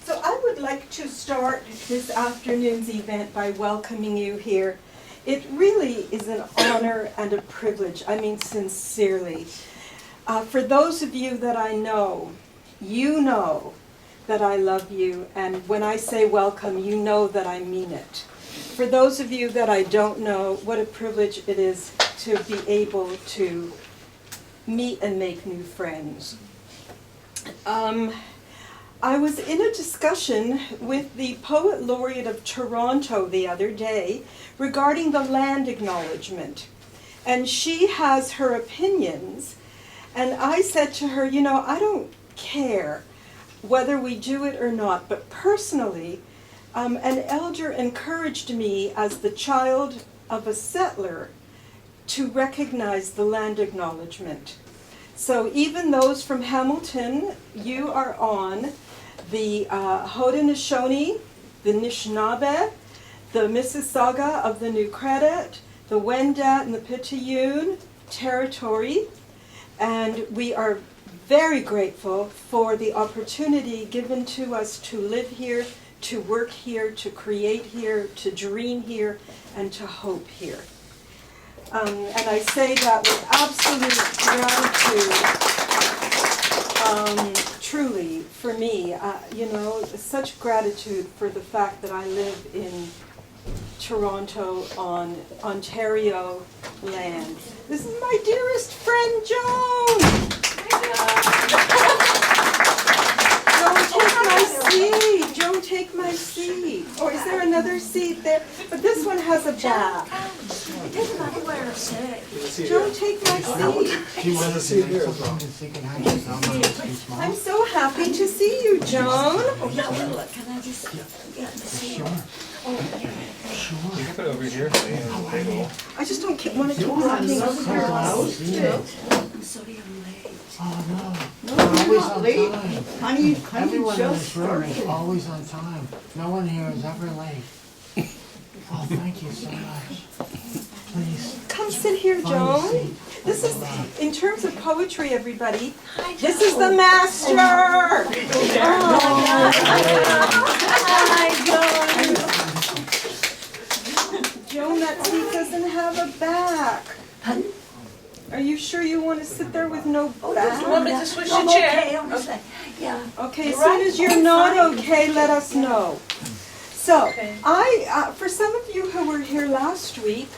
So I would like to start this afternoon's event by welcoming you here. It really is an honor and a privilege, I mean sincerely. For those of you that I know, you know that I love you, and when I say welcome, you know that I mean it. For those of you that I don't know, what a privilege it is to be able to meet and make new friends. I was in a discussion with the Poet Laureate of Toronto the other day regarding the land acknowledgement. And she has her opinions. And I said to her, you know, I don't care whether we do it or not, but personally, an elder encouraged me as the child of a settler to recognize the land acknowledgement. So even those from Hamilton, you are on the Haudenosaunee, the Anishinaabe, the Mississauga of the New Credit, the Wendat and the Picayune territory, and we are very grateful for the opportunity given to us to live here, to work here, to create here, to dream here, and to hope here. And I say that with absolute gratitude. Truly, for me, you know, such gratitude for the fact that I live in Toronto on Ontario land. This is my dearest friend, Joan. Joan, take my seat. Joan, take my seat. Or is there another seat there? But this one has a back. It doesn't matter where I sit. Joan, take my seat. I'm so happy to see you, Joan. Oh, no, look, can I just get the seat? Sure. Oh, yeah. Sure. You can put it over here. I just don't want to keep walking over here. I'm sorry I'm late. Oh, no. No, you're not late. Honey, Everyone in just this room is started. always on time. No one here is ever late. Oh, thank you so much. Please. Come sit here, Find a Joan. seat. This is, in terms of poetry, everybody, this is the master! Oh, Joan, that seat doesn't have a back. Pardon? Are you sure you want to sit there with no You back? want me to switch the chair? Okay, yeah. Okay, as soon as you're not okay, let us know. So, for some of you who were here last week,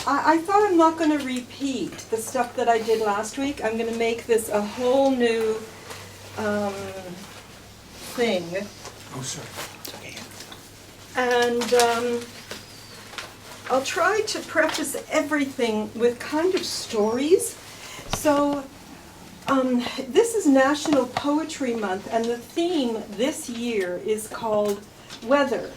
I thought I'm not going to repeat the stuff that I did last week. I'm going to make this a whole new thing. Oh, sorry. And I'll try to preface everything with kind of stories. So this is National Poetry Month, and the theme this year is called Weather.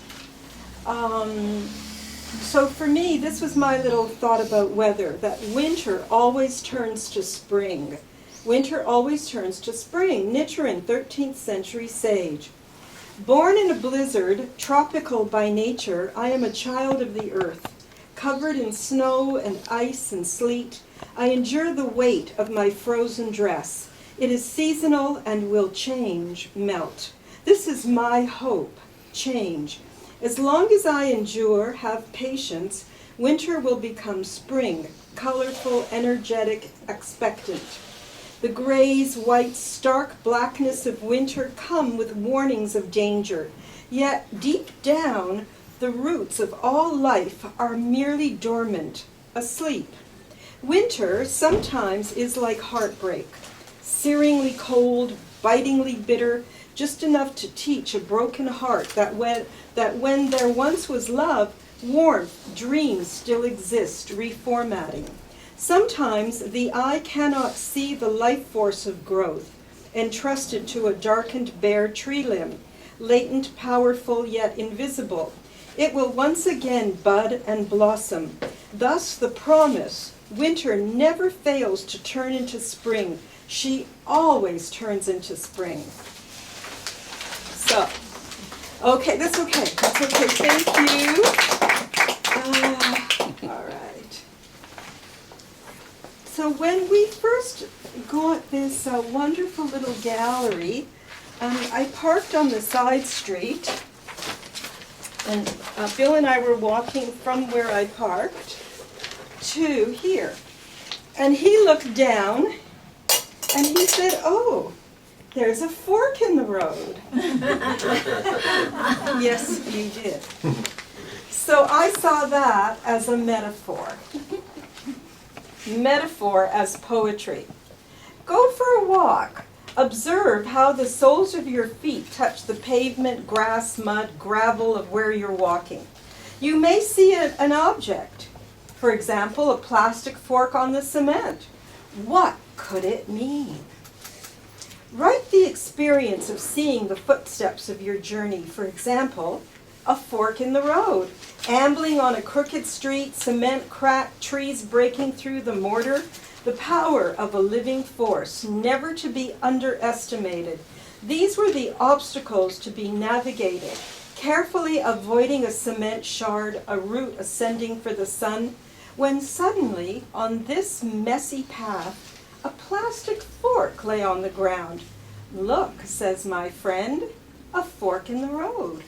So for me, this was my little thought about weather, that winter always turns to spring. Winter always turns to spring. Nichiren, 13th century sage. Born in a blizzard, tropical by nature, I am a child of the earth. Covered in snow and ice and sleet, I endure the weight of my frozen dress. It is seasonal and will change, melt. This is my hope, change. As long as I endure, have patience, winter will become spring, colorful, energetic, expectant. The grays, whites, stark blackness of winter come with warnings of danger, yet deep down, the roots of all life are merely dormant, asleep. Winter sometimes is like heartbreak, searingly cold, bitingly bitter, just enough to teach a broken heart that when there once was love, warmth, dreams still exist, reformatting. Sometimes the eye cannot see the life force of growth, entrusted to a darkened bare tree limb, latent, powerful, yet invisible. It will once again bud and blossom. Thus the promise, winter never fails to turn into spring. She always turns into spring. So, okay, that's okay. That's okay. Thank you. All right. So when we first got this wonderful little gallery, I parked on the side street, and Bill and I were walking from where I parked to here. And he looked down, and he said, "Oh, there's a fork in the road." Yes, you did. So I saw that as a metaphor. Metaphor as poetry. Go for a walk. Observe how the soles of your feet touch the pavement, grass, mud, gravel of where you're walking. You may see an object. For example, a plastic fork on the cement. What could it mean? Write the experience of seeing the footsteps of your journey. For example, a fork in the road, ambling on a crooked street, cement cracked, trees breaking through the mortar, the power of a living force, never to be underestimated. These were the obstacles to be navigated, carefully avoiding a cement shard, a route ascending for the sun, when suddenly, on this messy path, a plastic fork lay on the ground. "Look," says my friend, "a fork in the road."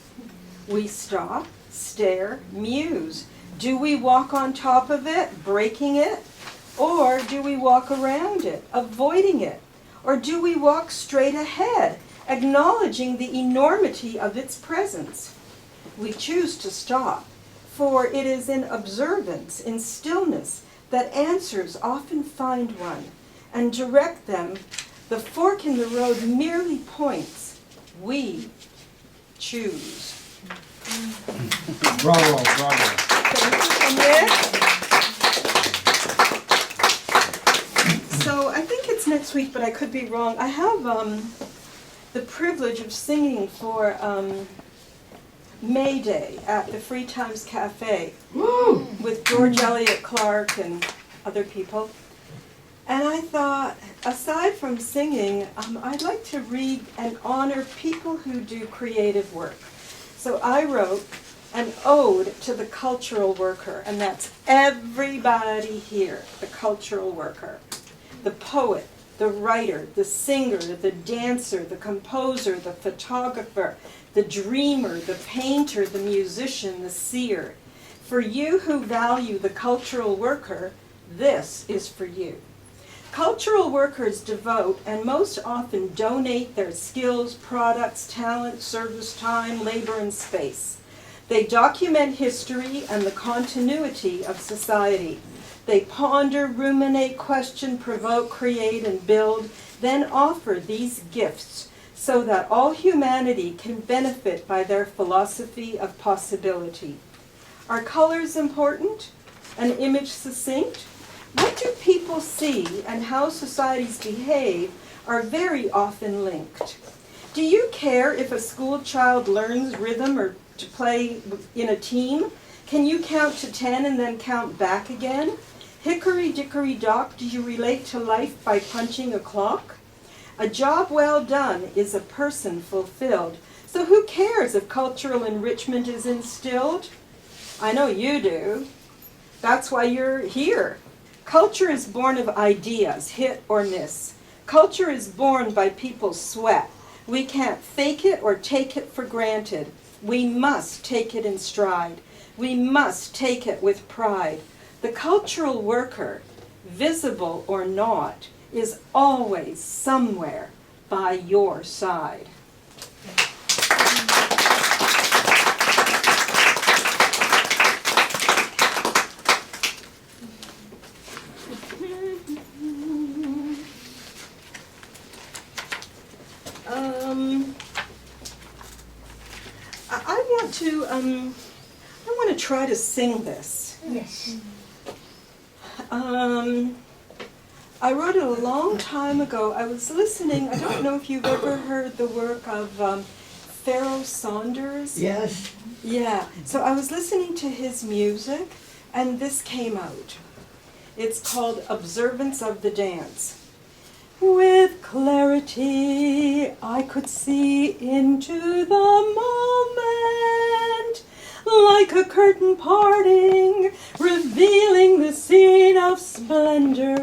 We stop, stare, muse. Do we walk on top of it, breaking it? Or do we walk around it, avoiding it? Or do we walk straight ahead, acknowledging the enormity of its presence? We choose to stop, for it is in observance, in stillness, that answers often find one and direct them. The fork in the road merely points. We choose. Bravo, bravo. Thank you, Nick. So I think it's next week, but I could be wrong. I have the privilege of singing for May Day at the Free Times Cafe with George Eliot Clark and other people. And I thought, aside from singing, I'd like to read and honor people who do creative work. So I wrote an ode to the cultural worker, and that's everybody here, the cultural worker. The poet, the writer, the singer, the dancer, the composer, the photographer, the dreamer, the painter, the musician, the seer. For you who value the cultural worker, this is for you. Cultural workers devote and most often donate their skills, products, talent, service time, labor, and space. They document history and the continuity of society. They ponder, ruminate, question, provoke, create, and build, then offer these gifts so that all humanity can benefit by their philosophy of possibility. Are colors important? An image succinct? What do people see and how societies behave are very often linked. Do you care if a school child learns rhythm or to play in a team? Can you count to 10 and then count back again? Hickory dickory dock, do you relate to life by punching a clock? A job well done is a person fulfilled. So who cares if cultural enrichment is instilled? I know you do. That's why you're here. Culture is born of ideas, hit or miss. Culture is born by people's sweat. We can't fake it or take it for granted. We must take it in stride. We must take it with pride. The cultural worker, visible or not, is always somewhere by your side. I want to try to sing this. Yes. I wrote it a long time ago. I was listening, I don't know if you've ever heard the work of Pharaoh Saunders. Yes. Yeah, so I was listening to his music, and this came out. It's called Observance of the Dance. With clarity I could see into the moment, like a curtain parting, revealing the scene of splendor.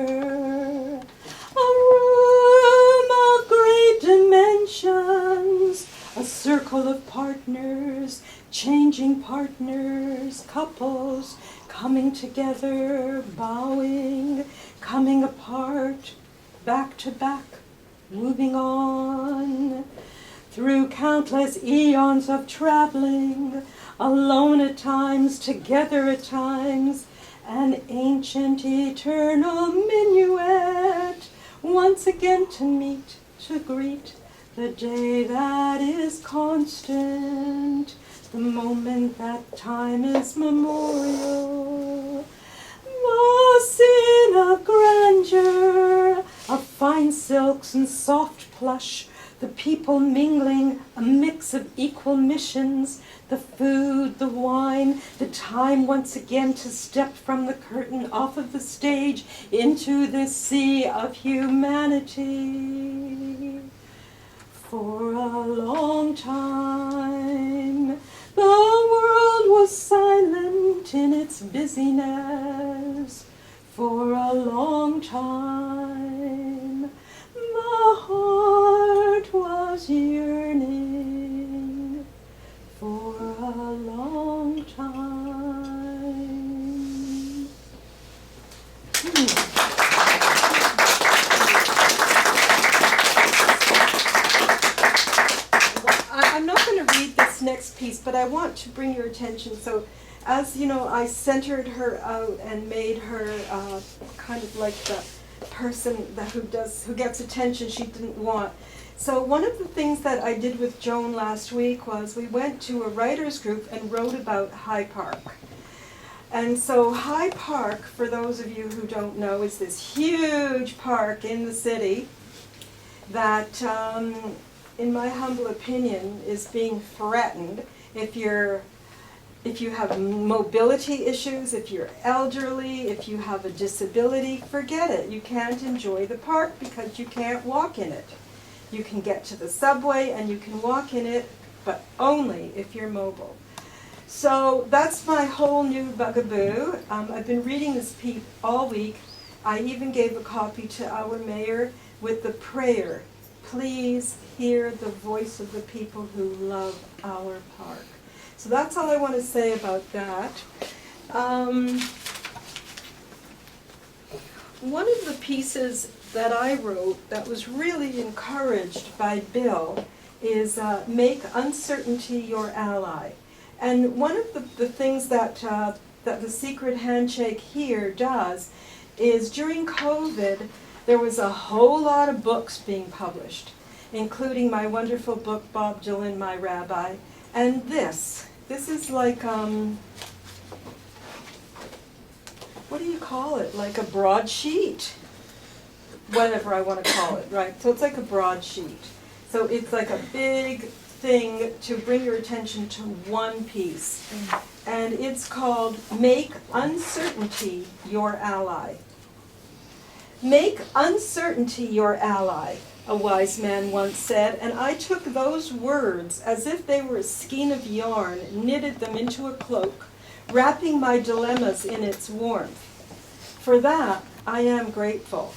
A room of great dimensions, a circle of partners, changing partners, couples, coming together, bowing, coming apart, back to back, moving on. Through countless eons of traveling, alone at times, together at times, an ancient eternal minuet, once again to meet, to greet, the day that is constant, the moment that time is memorial. The scene of grandeur, of fine silks and soft plush, the people mingling, a mix of equal missions, the food, the wine, the time once again to step from the curtain off of the stage into this sea of humanity. For a long time, the world was silent in its busyness. For a long time, the heart was yearning. For a long time. I'm not going to read this next piece, but I want to bring your attention. So, as you know, I centered her out and made her kind of like the person who gets attention she didn't want. So one of the things that I did with Joan last week was we went to a writers group and wrote about High Park. And so High Park, for those of you who don't know, is this huge park in the city that, in my humble opinion, is being threatened. If you have mobility issues, if you're elderly, if you have a disability, forget it. You can't enjoy the park because you can't walk in it. You can get to the subway and you can walk in it, but only if you're mobile. So that's my whole new bugaboo. I've been reading this piece all week. I even gave a copy to our mayor with the prayer, please hear the voice of the people who love our park. So that's all I want to say about that. One of the pieces that I wrote that was really encouraged by Bill is make uncertainty your ally. And one of the things that the Secret Handshake here does is during COVID, there was a whole lot of books being published, including my wonderful book, Bob Dylan, My Rabbi, and this. This is like, what do you call it? Like a broadsheet. Whatever I want to call it, right? So it's like a broadsheet. So it's like a big thing to bring your attention to one piece. And it's called Make Uncertainty Your Ally. Make uncertainty your ally, a wise man once said, and I took those words as if they were a skein of yarn, knitted them into a cloak, wrapping my dilemmas in its warmth. For that, I am grateful.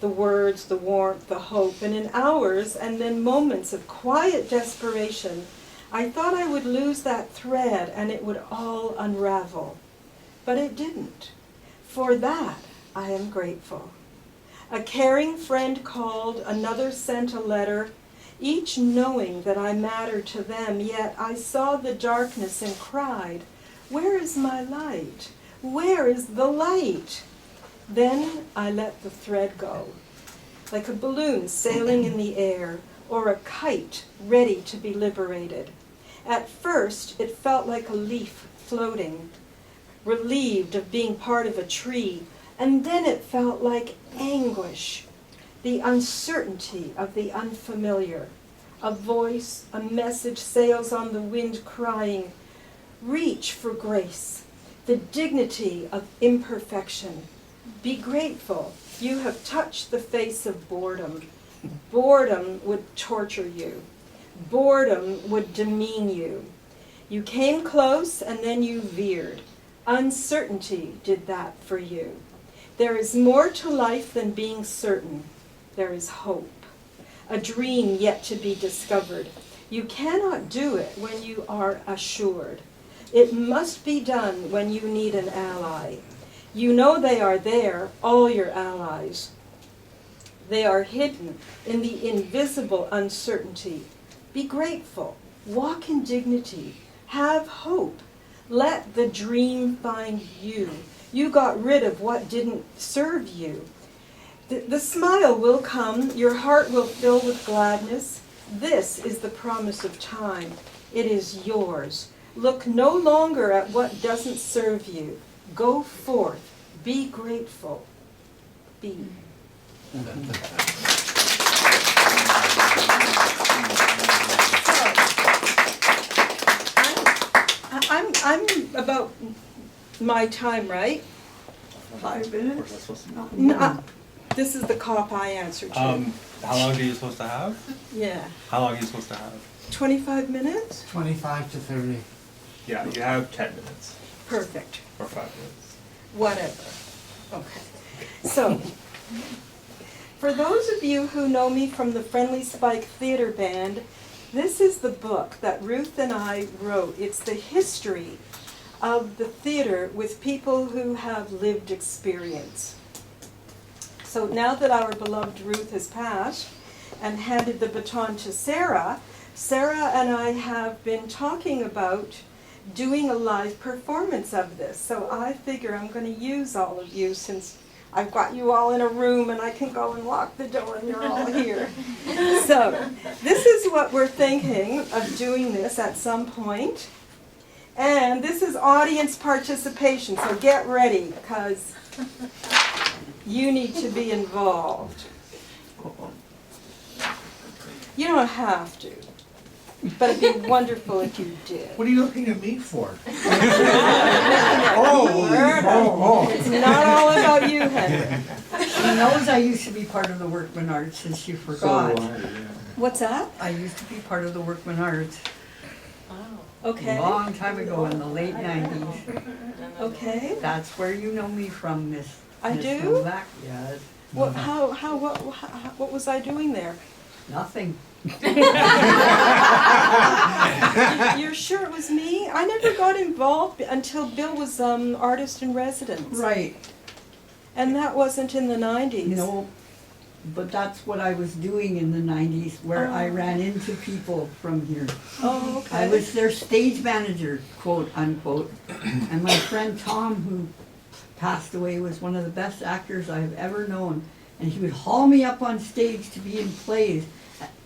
The words, the warmth, the hope, and in hours and then moments of quiet desperation, I thought I would lose that thread and it would all unravel. But it didn't. For that, I am grateful. A caring friend called, another sent a letter, each knowing that I mattered to them, yet I saw the darkness and cried, where is my light? Where is the light? Then I let the thread go, like a balloon sailing in the air, or a kite ready to be liberated. At first, it felt like a leaf floating, relieved of being part of a tree, and then it felt like anguish, the uncertainty of the unfamiliar. A voice, a message sails on the wind crying, reach for grace, the dignity of imperfection. Be grateful. You have touched the face of boredom. Boredom would torture you. Boredom would demean you. You came close and then you veered. Uncertainty did that for you. There is more to life than being certain. There is hope, a dream yet to be discovered. You cannot do it when you are assured. It must be done when you need an ally. You know they are there, all your allies. They are hidden in the invisible uncertainty. Be grateful, walk in dignity, have hope. Let the dream find you. You got rid of what didn't serve you. The smile will come, your heart will fill with gladness. This is the promise of time. It is yours. Look no longer at what doesn't serve you. Go forth. Be grateful. Be. I'm about my time, right? 5 minutes? No, this is the cop I answered to. How long are you supposed to have? Yeah. How long are you supposed to have? 25 minutes? 25 to 30. Yeah, you have 10 minutes. Perfect. Or 5 minutes. Whatever. Okay. So, for those of you who know me from the Friendly Spike Theater Band, this is the book that Ruth and I wrote. It's the history of the theater with people who have lived experience. So now that our beloved Ruth has passed and handed the baton to Sarah, Sarah and I have been talking about doing a live performance of this. So I figure I'm going to use all of you since I've got you all in a room and I can go and lock the door and you're all here. So this is what we're thinking of doing this at some point. And this is audience participation, so get ready because you need to be involved. You don't have to, but it'd be wonderful if you did. What are you looking at me for? It's not all about you, Henrik. She knows I used to be part of the Workman Arts and she forgot. What's that? I used to be part of the Workman Arts a Okay. long time ago in the late 90s. Okay. That's where you know me from, Miss. I Miss do? Novick. Yes. What was I doing there? Nothing. You're sure it was me? I never got involved until Bill was artist in residence. Right. And that wasn't in the 90s. No, but that's what I was doing in the 90s, where I ran into people from here. Oh, okay. I was their stage manager, quote unquote. And my friend Tom, who passed away, was one of the best actors I've ever known. And he would haul me up on stage to be in plays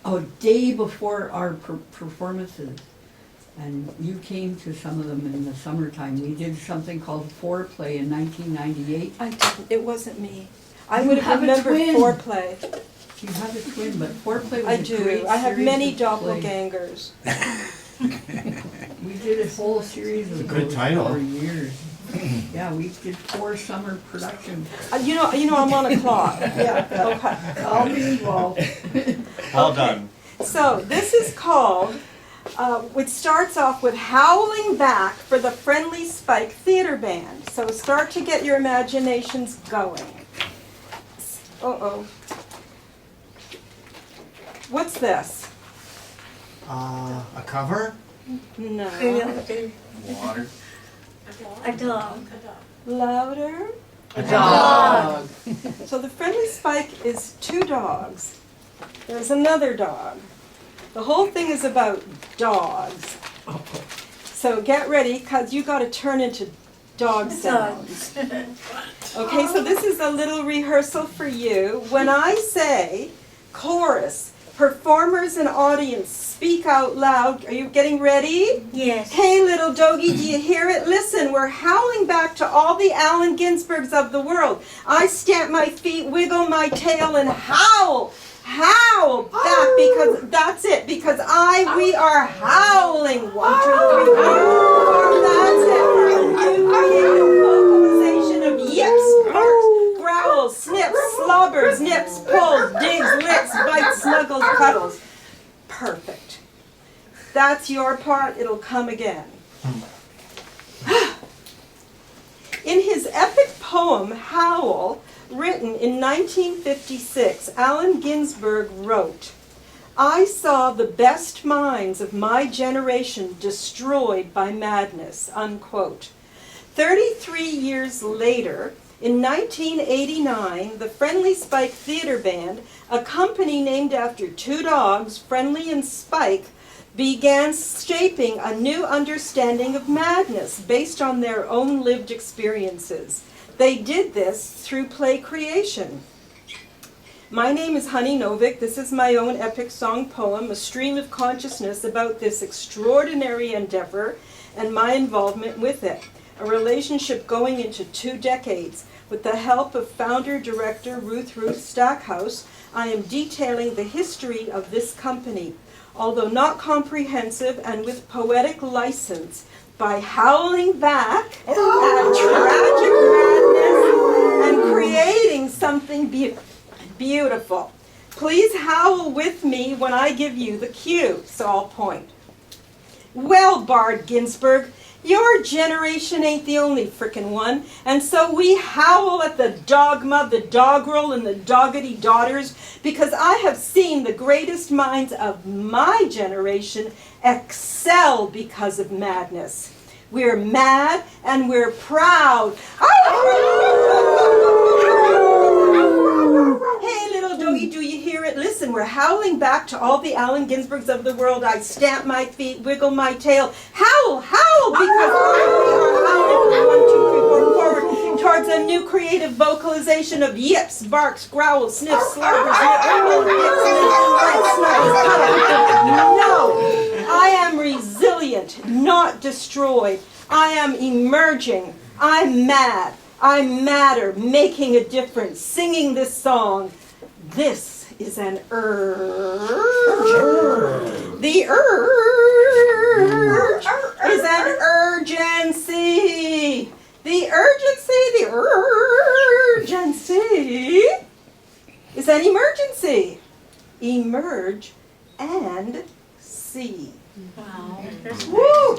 a day before our performances. And you came to some of them in the summertime. We did something called Foreplay in 1998. I didn't. It wasn't me. I You would have have a remembered twin. Foreplay. You have a twin, but Foreplay was I a great do. I have series many of plays. doppelgangers. We did a whole series of Good those title. for years. Yeah, we did 4 summer productions. You know, I'm on a clock. Yeah, Okay. I'll be involved. Well done. So this is called, which starts off with Howling Back for the Friendly Spike Theater Band. So start to get your imaginations going. Uh-oh. What's this? A cover? No. Water. A dog. Louder. A dog. So the Friendly Spike is 2 dogs. There's another dog. The whole thing is about dogs. So get ready, because you got to turn into dog sounds. Okay, so this is a little rehearsal for you. When I say chorus, performers and audience speak out loud. Are you getting ready? Yes. Hey, little doggy, do you hear it? Listen, we're howling back to all the Allen Ginsbergs of the world. I stamp my feet, wiggle my tail, and howl. Howl back, because that's it. Because we are howling. 1, 2, 3, 4. That's it. You create a vocalization of yips, barks, growls, snips, slobbers, nips, pulls, digs, licks, bites, snuggles, cuddles. Perfect. That's your part. It'll come again. In his epic poem, Howl, written in 1956, Allen Ginsberg wrote, "I saw the best minds of my generation destroyed by madness," unquote. 33 years later, in 1989, the Friendly Spike Theater Band, a company named after two dogs, Friendly and Spike, began shaping a new understanding of madness based on their own lived experiences. They did this through play creation. My name is Novick. This is my own epic song poem, a stream of consciousness about this extraordinary endeavor and my involvement with it. A relationship going into 2 decades. With the help of founder-director Ruth Stackhouse, I am detailing the history of this company, although not comprehensive and with poetic license, by howling back at tragic madness and creating something beautiful. Please howl with me when I give you the cue, so I'll point. Well, Bard Ginsberg, your generation ain't the only frickin' one, and so we howl at the dogma, the doggerel, and the doggedy daughters, because I have seen the greatest minds of my generation excel because of madness. We're mad and we're proud. Hey, little doggy, do you hear it? Listen, we're howling back to all the Allen Ginsbergs of the world. I stamp my feet, wiggle my tail. Howl, howl, because we are howling from 1, 2, 3, 4, forward towards a new creative vocalization of yips, barks, growls, sniffs, slobbers, No, I am resilient, not destroyed. I am emerging. I'm mad. I'm madder, making a difference, singing this song. This is an urge. The urge is an urgency. The urgency is an emergency. Emerge and see. Wow. Woo!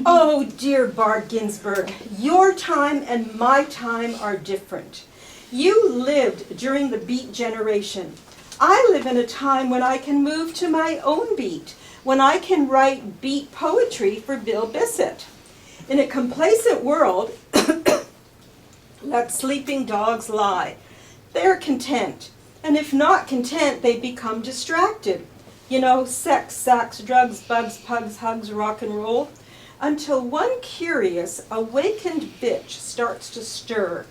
Oh, dear Bard Ginsberg, your time and my time are different. You lived during the beat generation. I live in a time when I can move to my own beat, when I can write beat poetry for Bill Bissett. In a complacent world, let sleeping dogs lie. They're content, and if not content, they become distracted. You know, sex, sax, drugs, bugs, pugs, hugs, rock and roll. Until one curious, awakened bitch starts to stir,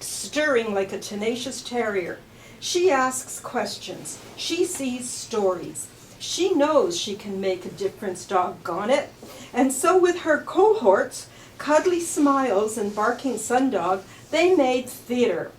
stirring like a tenacious terrier. She asks questions. She sees stories. She knows she can make a difference, doggone it. And so with her cohorts, cuddly smiles and barking sundog, they made theater.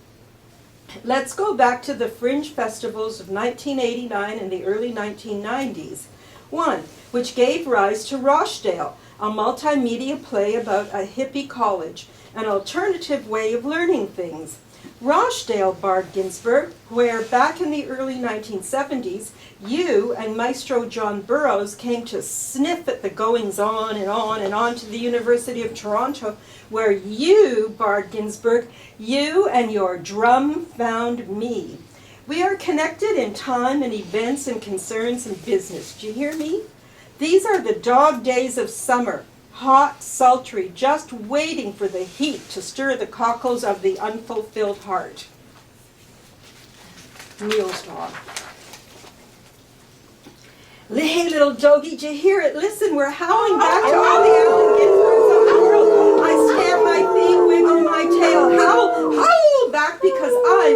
Let's go back to the fringe festivals of 1989 and the early 1990s. One, which gave rise to Rochdale, a multimedia play about a hippie college, an alternative way of learning things. Rochdale, Bard Ginsberg, where back in the early 1970s, you and Maestro John Burroughs came to sniff at the goings-on and on to the University of Toronto, where you, Bard Ginsberg, you and your drum found me. We are connected in time and events and concerns and business. Do you hear me? These are the dog days of summer, hot, sultry, just waiting for the heat to stir the cockles of the unfulfilled heart. Neil's dog. Hey, little doggy, did you hear it? Listen, we're howling back to all the Allen Ginsbergs of the world. I stamp my feet, wiggle my tail, howl back because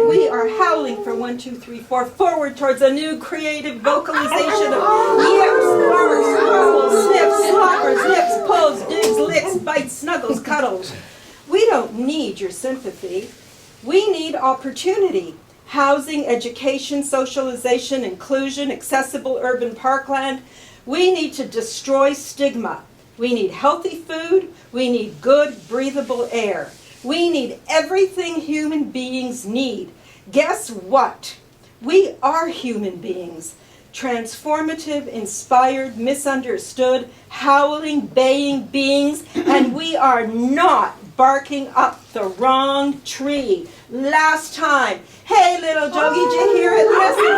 we are howling for 1, 2, 3, 4, forward towards a new creative vocalization of yips, barks, growls, sniffs, sloppers, nips, pulls, digs, licks, bites, snuggles, cuddles. We don't need your sympathy. We need opportunity. Housing, education, socialization, inclusion, accessible urban parkland. We need to destroy stigma. We need healthy food. We need good, breathable air. We need everything human beings need. Guess what? We are human beings. transformative, inspired, misunderstood, howling, baying beings, and we are not barking up the wrong tree. Last time. Hey, little Jogie, did you hear it? Listen.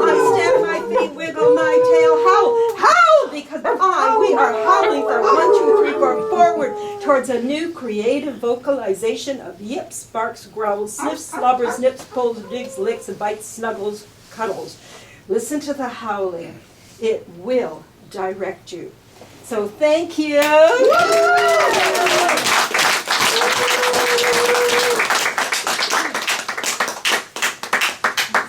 I stamp my feet, wiggle my tail, howl, howl, because we are howling from 1, 2, 3, 4 forward towards a new creative vocalization of yips, barks, growls, sniffs, slobbers, nips, pulls, digs, licks, and bites, snuggles, cuddles. Listen to the howling. It will direct you. So thank you.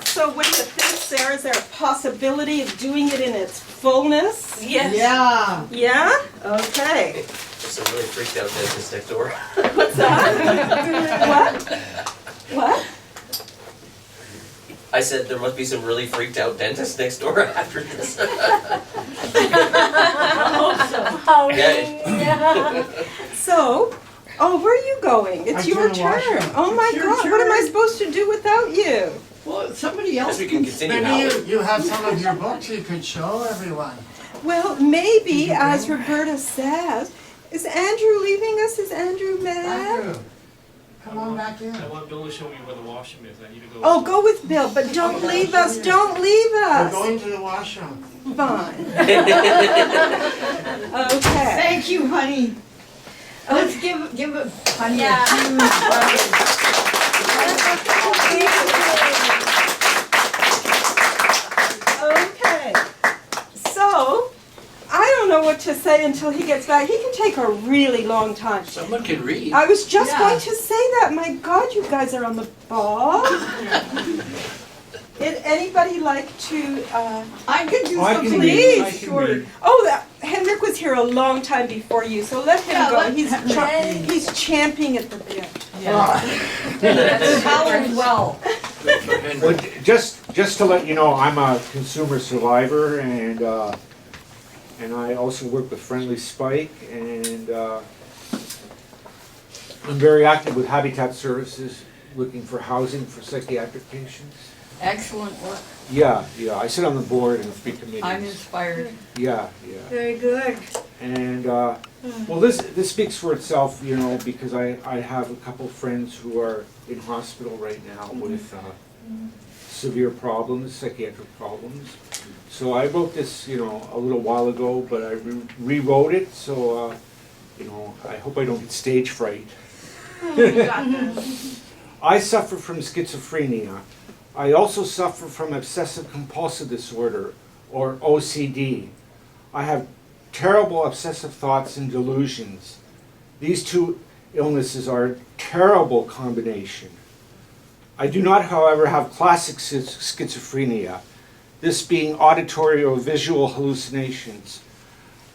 So what do you think, Sarah? Is there a possibility of doing it in its fullness? Yes. Yeah. Yeah? Okay. There's some really freaked out dentist next door. What's that? What? I said there must be some really freaked out dentist next door after this. So, where are you going? It's I'm your doing the washroom. turn. Oh my It's your God, what am I turn. supposed to do without you? Well, somebody else Guess we can can. continue Maybe now. you have some of your books you could show everyone. Well, maybe, as Roberta says, is Andrew leaving us? Is Andrew mad? Andrew, come on back in. I want Bill to show me where the washroom is. I need to go. Oh, go with Bill, but don't leave us. Don't leave We're us. going to the washroom. Fine. Okay. Thank you, honey. Let's give it, honey, Yeah. a huge Okay. So, I don't know what to say until he gets back. He can take a really long time. Someone can read. I was just Yeah. going to say that. My God, you guys are on the ball. Would anybody like to, I could do I something. can please? I can Sure. read. Oh, Henrik was here a long time before you, so let him Yeah, go. let He's Henrik. he's champing at the bit. Howled well. Well, just to let you know, I'm a consumer survivor, and I also work with Friendly Spike, and I'm very active with Habitat Services, looking for housing for psychiatric patients. Excellent work. Yeah, I sit on the board and 3 committees. I'm inspired. Yeah. Very good. And, well, this speaks for itself, because I have a couple friends who are in hospital right now with severe problems, psychiatric problems. So I wrote this, a little while ago, but I rewrote it, so, I hope I don't get stage fright. I suffer from schizophrenia. I also suffer from obsessive compulsive disorder, or OCD. I have terrible obsessive thoughts and delusions. These 2 illnesses are a terrible combination. I do not, however, have classic schizophrenia, this being auditory or visual hallucinations.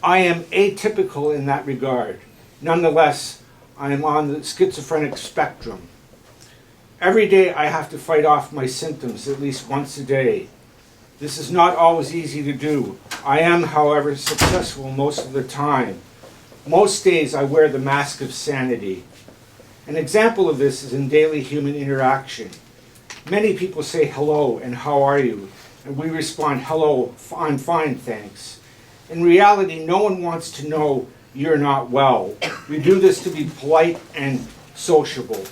I am atypical in that regard. Nonetheless, I am on the schizophrenic spectrum. Every day I have to fight off my symptoms at least once a day. This is not always easy to do. I am, however, successful most of the time. Most days I wear the mask of sanity. An example of this is in daily human interaction. Many people say hello and how are you? And we respond, hello, I'm fine, thanks. In reality, no one wants to know you're not well. We do this to be polite and sociable.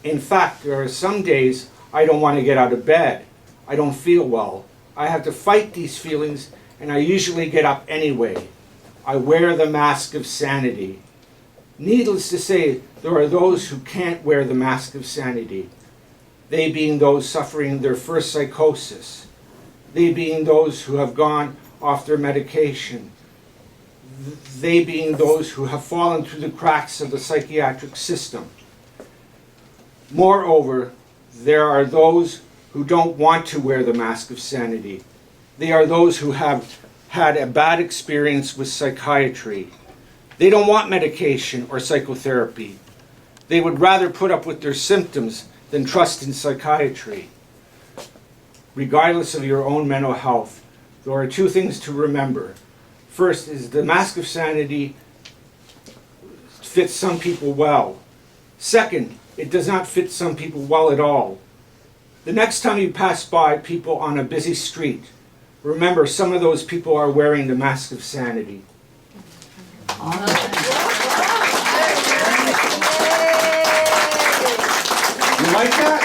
In fact, there are some days I don't want to get out of bed. I don't feel well. I have to fight these feelings, and I usually get up anyway. I wear the mask of sanity. Needless to say, there are those who can't wear the mask of sanity. They being those suffering their first psychosis. They being those who have gone off their medication. They being those who have fallen through the cracks of the psychiatric system. Moreover, there are those who don't want to wear the mask of sanity. They are those who have had a bad experience with psychiatry. They don't want medication or psychotherapy. They would rather put up with their symptoms than trust in psychiatry. Regardless of your own mental health, there are 2 things to remember. First is the mask of sanity fits some people well. Second, It does not fit some people well at all. The next time you pass by people on a busy street, remember some of those people are wearing the mask of sanity. You like that?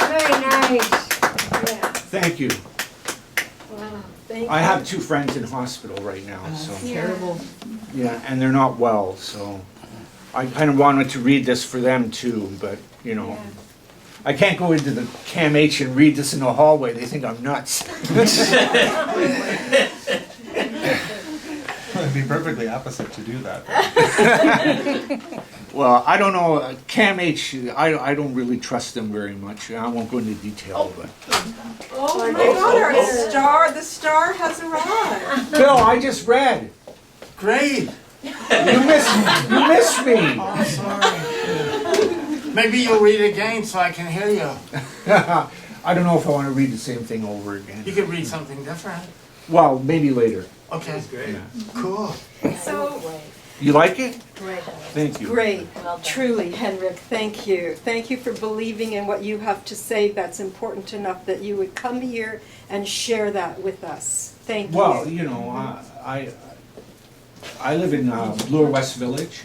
Very nice. Thank you. Wow, thank I you. have 2 friends in hospital right now, so Terrible. yeah, and they're not well, so I kind of wanted to read this for them too, but you know, I can't go into the Cam H and read this in the hallway. They think I'm nuts. It'd be perfectly opposite to do that. Well, I don't know, Cam H, I don't really trust them very much. I won't go into detail, but. Oh my God, the star has arrived. Bill, I just read. Great. You missed me. Oh, sorry. Maybe you'll read again so I can hear you. I don't know if I want to read the same thing over again. You could read something different. Well, maybe later. Okay. Great. Yeah. Cool. So, You like it? Thank you. great, truly, Henrik, thank you. Thank you for believing in what you have to say. That's important enough that you would come here and share that with us. Thank you. Well, you know, I live in Bloor West Village,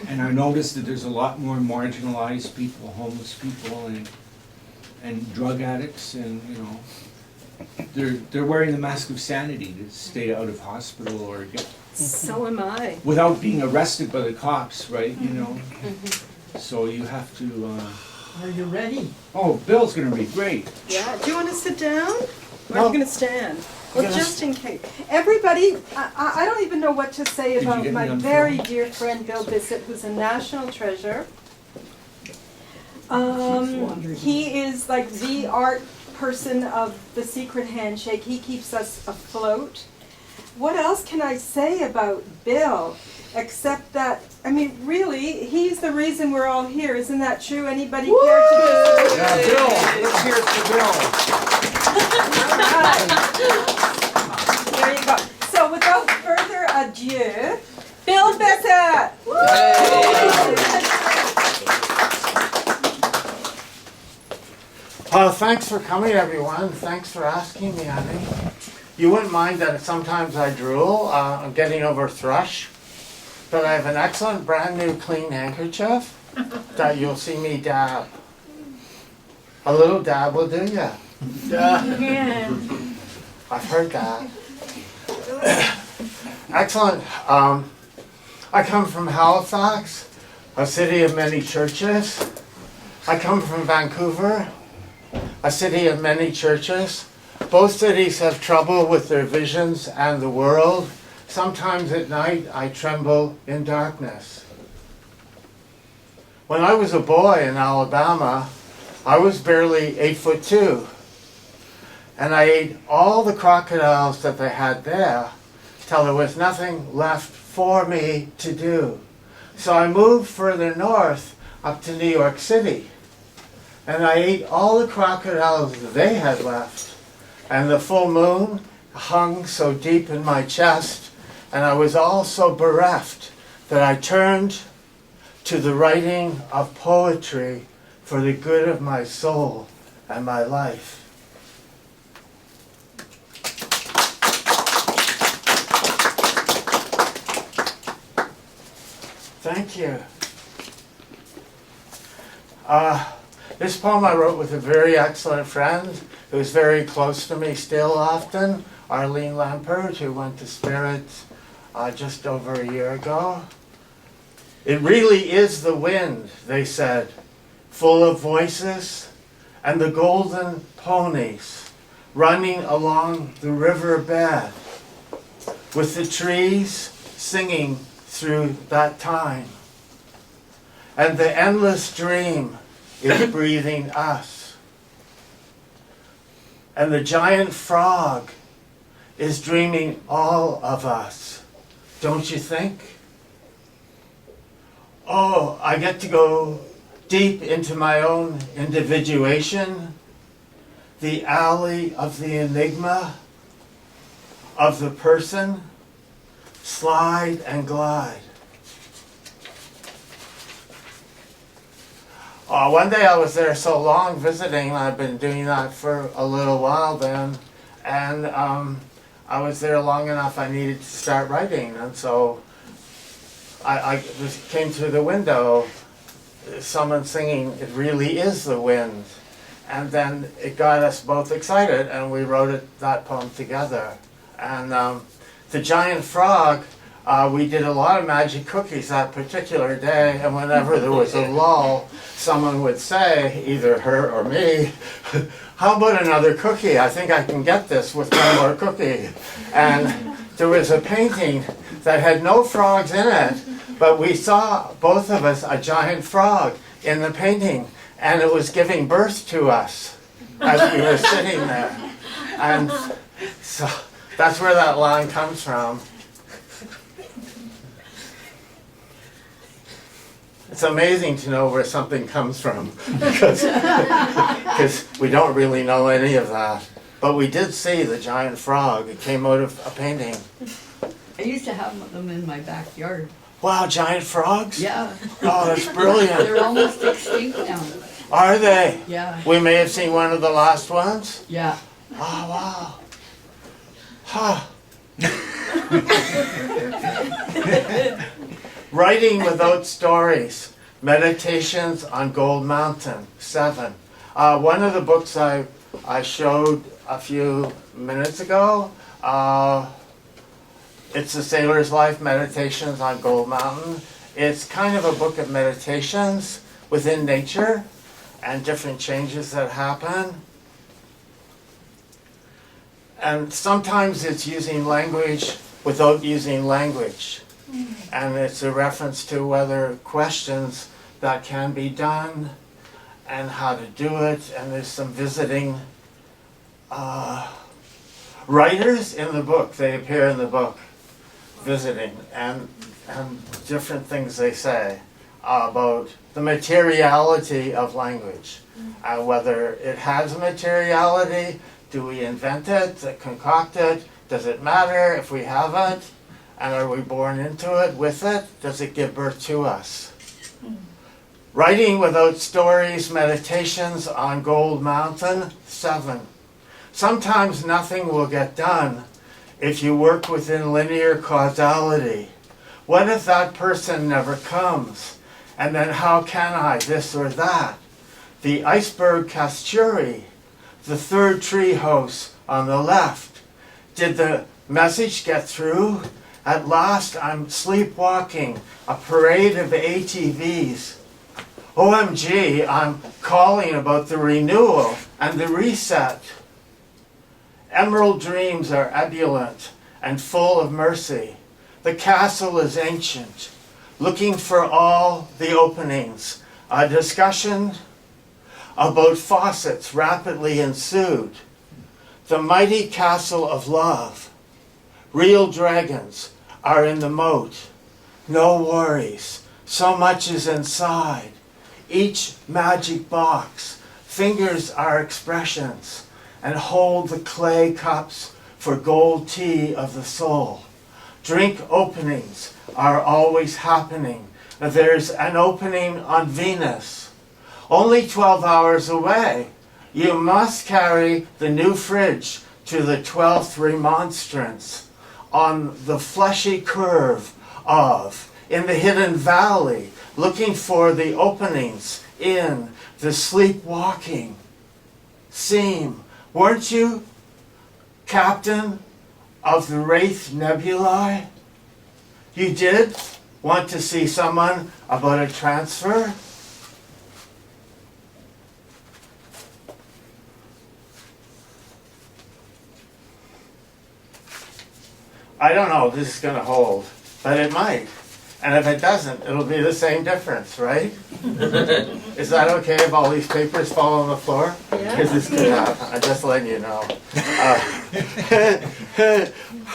and I noticed that there's a lot more marginalized people, homeless people, and drug addicts, and you know, they're wearing the mask of sanity to stay out of hospital or get So am I. without being arrested by the cops, right? You know, so you have to. Are you ready? Oh, Bill's gonna read. Great. Yeah, do you want to sit down? Or are No. you going to stand? Well, gonna just in case. Everybody, I don't even know what to say Did you about get me my on very film? dear friend Bill Bissett, who's a national treasure. He is like the art person of the secret handshake. He keeps us afloat. What else can I say about Bill? Except that, I mean, really, he's the reason we're all here. Isn't that true? Anybody care to disagree? Yeah, Bill. Let's hear it for Bill. All right. There you go. So without further ado, Bill Bissett! Thanks for coming, everyone. Thanks for asking me, honey. You wouldn't mind that sometimes I drool. I'm getting over thrush. But I have an excellent brand new clean handkerchief that you'll see me dab. A little dab will do ya. Yeah. I've heard that. Excellent. I come from Halifax, a city of many churches. I come from Vancouver, a city of many churches. Both cities have trouble with their visions and the world. Sometimes at night I tremble in darkness. When I was a boy in Alabama, I was barely 8'2", and I ate all the crocodiles that they had there till there was nothing left for me to do. So I moved further north up to New York City, and I ate all the crocodiles that they had left, and the full moon hung so deep in my chest, and I was all so bereft that I turned to the writing of poetry for the good of my soul and my life. Thank you. This poem I wrote with a very excellent friend who is very close to me still often, Arlene Lampert, who went to Spirits just over a year ago. It really is the wind, they said, full of voices, and the golden ponies running along the river bed, with the trees singing through that time. And the endless dream is breathing us. And the giant frog is dreaming all of us. Don't you think? Oh, I get to go deep into my own individuation, the alley of the enigma, of the person, slide and glide. One day I was there so long visiting, I've been doing that for a little while then, and I was there long enough I needed to start writing, and so I just came through the window, someone singing, "It really is the wind," and then it got us both excited, and we wrote that poem together. And the giant frog, we did a lot of magic cookies that particular day, and whenever there was a lull, someone would say, either her or me, "How about another cookie? I think I can get this with one more cookie." And there was a painting that had no frogs in it, but we saw, both of us, a giant frog in the painting, and it was giving birth to us as we were sitting there. And so that's where that line comes from. It's amazing to know where something comes from, because we don't really know any of that. But we did see the giant frog. It came out of a painting. I used to have them in my backyard. Wow, giant frogs? Yeah, Oh, that's brilliant. they're almost extinct now. Are they? Yeah, We may have seen one of the last ones. yeah. Oh, wow. Huh. Writing Without Stories, Meditations on Gold Mountain, 7. One of the books I showed a few minutes ago, it's The Sailor's Life, Meditations on Gold Mountain. It's kind of a book of meditations within nature and different changes that happen. And sometimes it's using language without using language. And it's a reference to whether questions that can be done and how to do it. And there's some visiting writers in the book. They appear in the book visiting, and different things they say about the materiality of language. Whether it has a materiality, do we invent it, concoct it, does it matter if we have it, and are we born into it, with it, does it give birth to us? Writing Without Stories, Meditations on Gold Mountain, 7. Sometimes nothing will get done if you work within linear causality. What if that person never comes? And then how can I this or that? The iceberg Casturi, the third tree house on the left. Did the message get through? At last I'm sleepwalking, a parade of ATVs. OMG, I'm calling about the renewal and the reset. Emerald dreams are ebullient and full of mercy. The castle is ancient, looking for all the openings. A discussion about faucets rapidly ensued. The mighty castle of love. Real dragons are in the moat. No worries, so much is inside. Each magic box, fingers are expressions, and hold the clay cups for gold tea of the soul. Drink openings are always happening. There's an opening on Venus, only 12 hours away. You must carry the new fridge to the 12th remonstrance on the fleshy curve of, in the hidden valley, looking for the openings in the sleepwalking seam. Weren't you captain of the Wraith Nebulae? You did want to see someone about a transfer? I don't know if this is going to hold, but it might. And if it doesn't, it'll be the same difference, right? Is that okay if all these papers fall on the floor? Because this could happen. I'm just letting you know.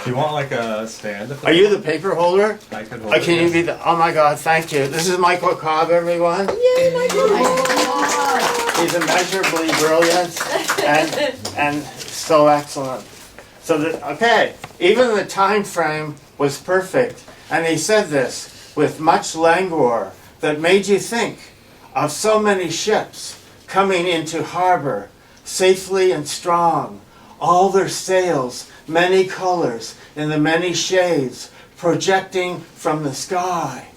Do you want like a stand? Are you the paper holder? I could hold it. Can you be the? Oh my God! Thank you. This is Michael Cobb, everyone. Yay, Michael! He's immeasurably brilliant and so excellent. So okay, even the time frame was perfect, and he said this with much languor that made you think of so many ships coming into harbor, safely and strong, all their sails, many colors, in the many shades, projecting from the sky.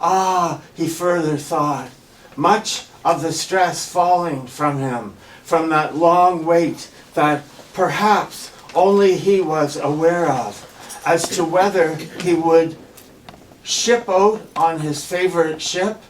Ah, he further thought, much of the stress falling from him, from that long wait that perhaps only he was aware of, as to whether he would ship out on his favorite ship,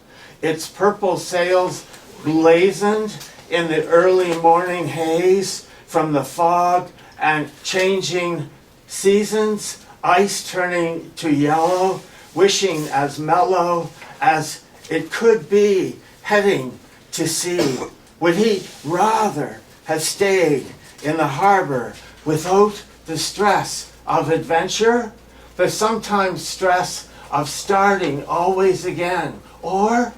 its purple sails blazoned in the early morning haze from the fog and changing seasons, ice turning to yellow, wishing as mellow as it could be, heading to sea. Would he rather have stayed in the harbor without the stress of adventure, the sometimes stress of starting always again, or,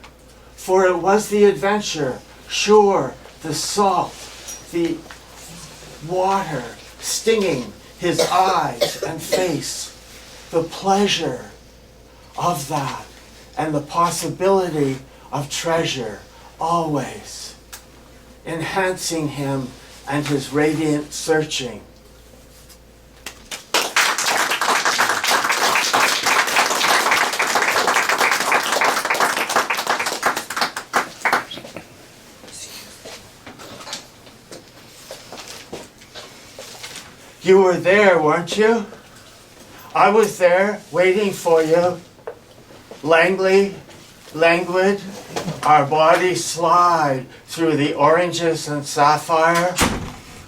for it was the adventure, sure, the salt, the water stinging his eyes and face, the pleasure of that, and the possibility of treasure always enhancing him and his radiant searching. You were there, weren't you? I was there, waiting for you. Languid, our bodies slide through the oranges and sapphire.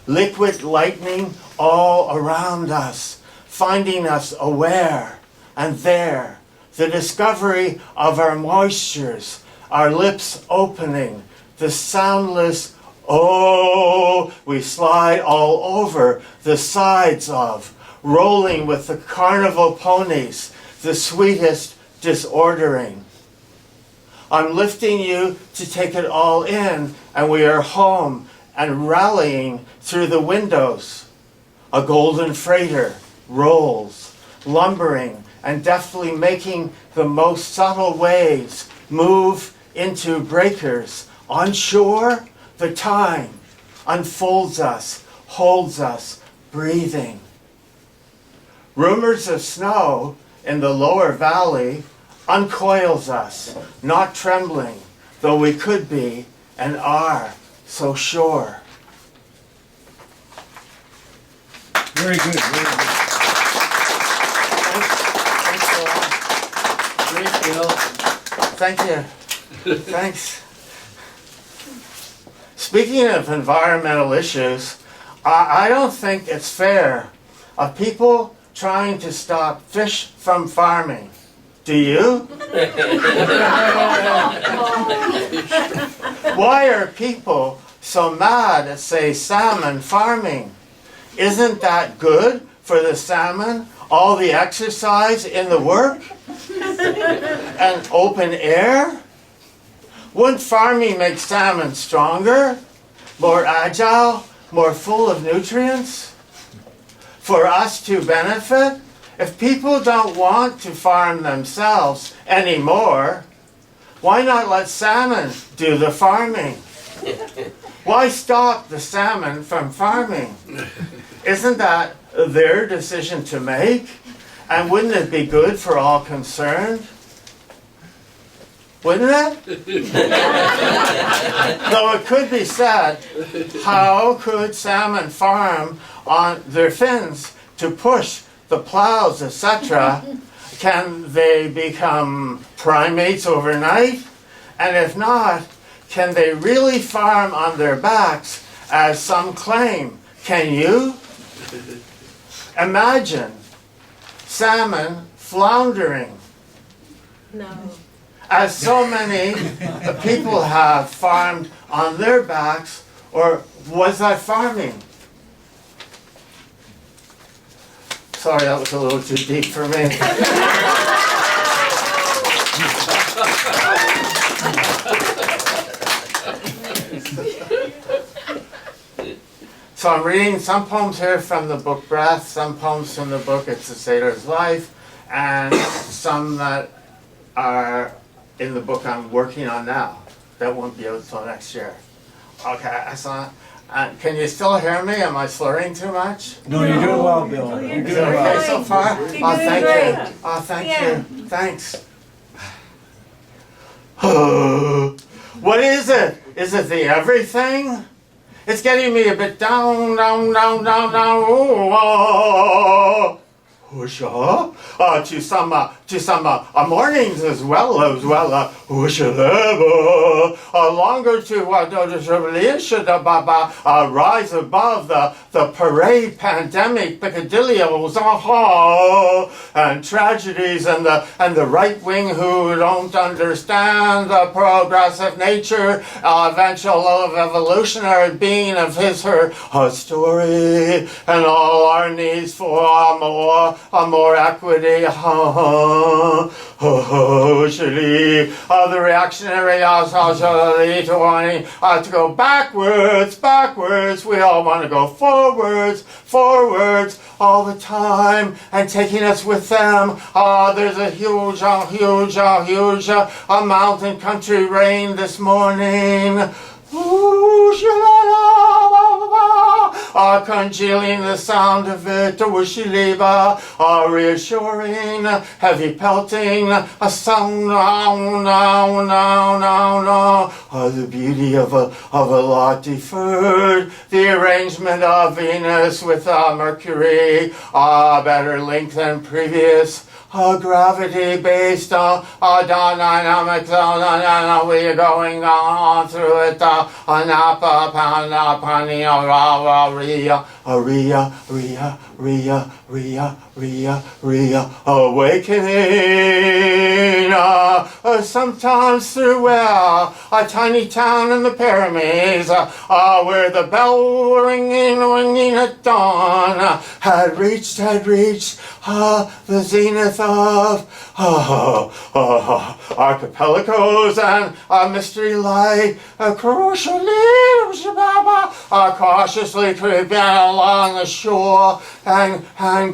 Liquid lightning all around us, finding us aware. And there, the discovery of our moistures, our lips opening, the soundless oh, we slide all over the sides of, rolling with the carnival ponies, the sweetest disordering. I'm lifting you to take it all in, and we are home and rallying through the windows. A golden freighter rolls, lumbering and deftly making the most subtle waves move into breakers. On shore, the time unfolds us, holds us, breathing. Rumors of snow in the lower valley uncoils us, not trembling, though we could be and are so sure. Very good, very good. Thanks a lot. Thank you. Thanks. Speaking of environmental issues, I don't think it's fair of people trying to stop fish from farming. Do you? Why are people so mad at, say, salmon farming? Isn't that good for the salmon? All the exercise in the work? And open air? Wouldn't farming make salmon stronger, more agile, more full of nutrients? For us to benefit? If people don't want to farm themselves anymore, why not let salmon do the farming? Why stop the salmon from farming? Isn't that their decision to make? And wouldn't it be good for all concerned? Wouldn't it? Though it could be said, how could salmon farm on their fins to push the plows, etc.? Can they become primates overnight? And if not, can they really farm on their backs, as some claim? Can you? Imagine salmon floundering. No. As so many people have farmed on their backs, or was that farming? Sorry, that was a little too deep for me. So I'm reading some poems here from the book Breath, some poems from the book It's a Sailor's Life, and some that are in the book I'm working on now. that won't be out till next year. Okay, excellent. Can you still hear me? Am I slurring too much? No, you're doing well, Bill. You're Is doing it okay fine. so far? You're Oh, doing thank great. you. Oh, thank Yeah. you. Thanks. What is it? Is it the everything? It's getting me a bit down. To some mornings as well, longer to rise above the parade pandemic peccadillos, and tragedies and the right wing who don't understand the progressive nature, eventual of evolutionary being of her story, and all our needs for more equity. The reactionary to go backwards. We all want to go forwards all the time, and taking us with them. There's a huge mountain country rain this morning. Congealing the sound of it, reassuring, heavy pelting, a sound, the beauty of a lot deferred, the arrangement of Venus with Mercury, better link than previous. Gravity based on dynamics, we're going on through it. Napa, Pana, Pani, Ria, awakening. Sometimes through where a tiny town in the pyramids, where the bell ringing at dawn had reached the zenith of archipelagos and mystery light, cautiously creeping along the shore and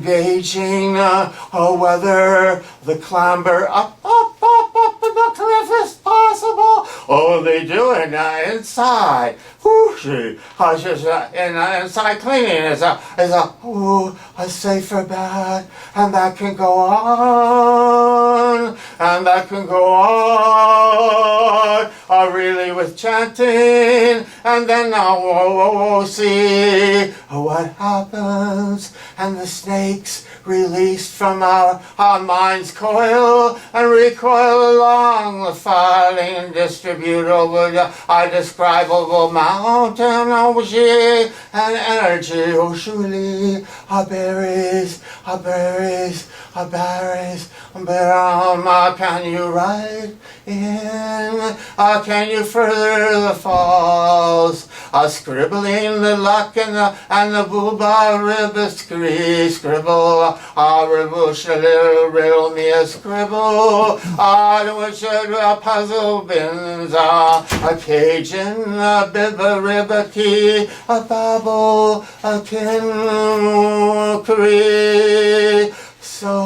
gauging whether the clamber up the cliff is possible. Only doing inside. Inside cleaning is a safer bet, and that can go on, really with chanting, and then we'll see what happens, and the snakes released from our mind's coil and recoil along the filing and distributable, indescribable mountain, and energy, surely, berries, can you write in, can you further the falls, scribbling the luck and the booba scribble, riddle me a scribble, which puzzle bins, a Cajun, a bibba key, a babble, a kinkery. So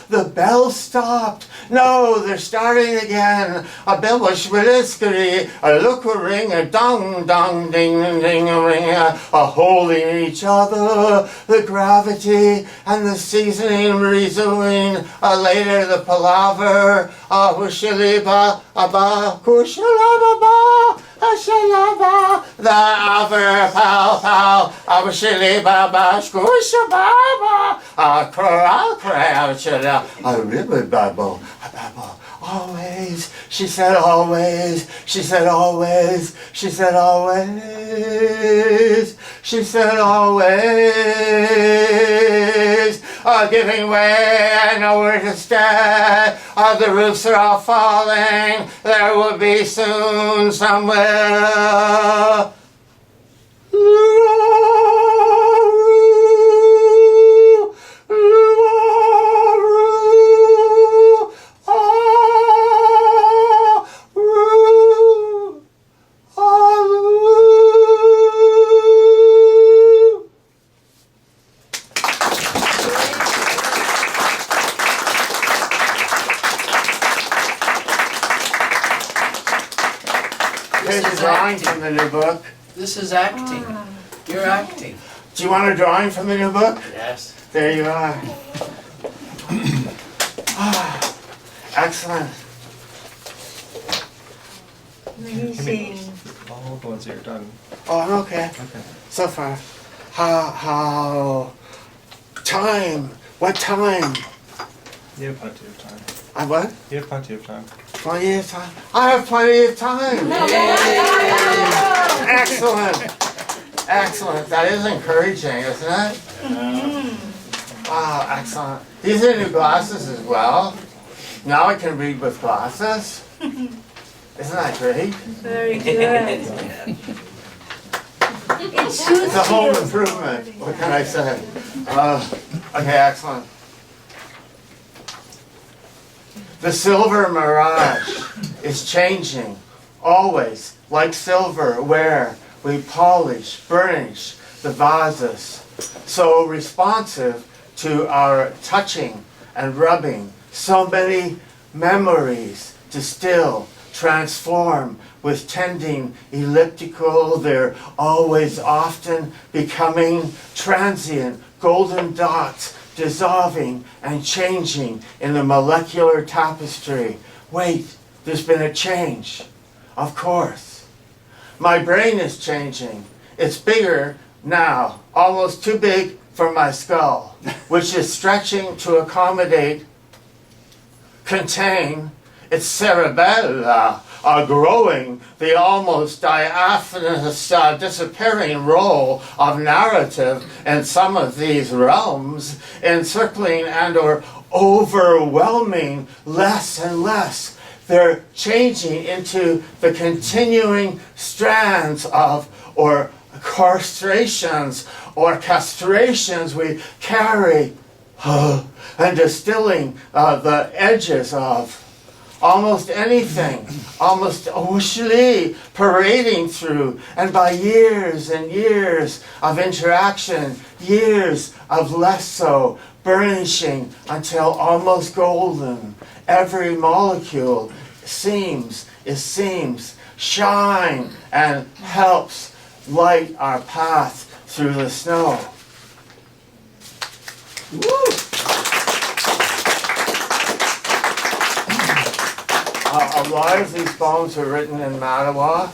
the bell stopped. No, they're starting again. A bell was whiskey, a look a ring, a dong ding ding a ring, holding each other. The gravity and the seasoning resuming. Later the palaver. Hushiliba aba kushalaba. The other pow, Abashiliba, Squishababa, a crouch, a river babble, always, she said always, she said always, she said always, she said always, giving way, nowhere to stay, the roofs are all falling, there will be soon somewhere. the new book? This is acting. You're acting. Do you want a drawing from the new book? Yes. There you are. Excellent. Amazing. All the ones that you're done. Oh, I'm okay. Okay. So far. How, time? What time? You have plenty of time. I what? You have plenty of time. Plenty of time? I have plenty of time. Excellent. Excellent. That is encouraging, isn't it? Wow, excellent. These are new glasses as well. Now I can read with glasses. Isn't that great? Very good. Yeah. It suits It's a home you. improvement. What can I say? Okay, excellent. The silver mirage is changing, always, like silver, where we polish, burnish the vases, so responsive to our touching and rubbing, so many memories distill, transform with tending elliptical, they're always often becoming transient golden dots, dissolving and changing in the molecular tapestry. Wait, there's been a change. Of course. My brain is changing. It's bigger now, almost too big for my skull, which is stretching to accommodate, contain its cerebella are growing, the almost diaphanous disappearing role of narrative in some of these realms, encircling and or overwhelming less and less. They're changing into the continuing strands of or castrations or castrations we carry and distilling the edges of almost anything, almost usually parading through, and by years and years of interaction, years of less so, burnishing until almost golden. Every molecule seems, shine and helps light our path through the snow. Woo! A lot of these poems were written in Mattawa,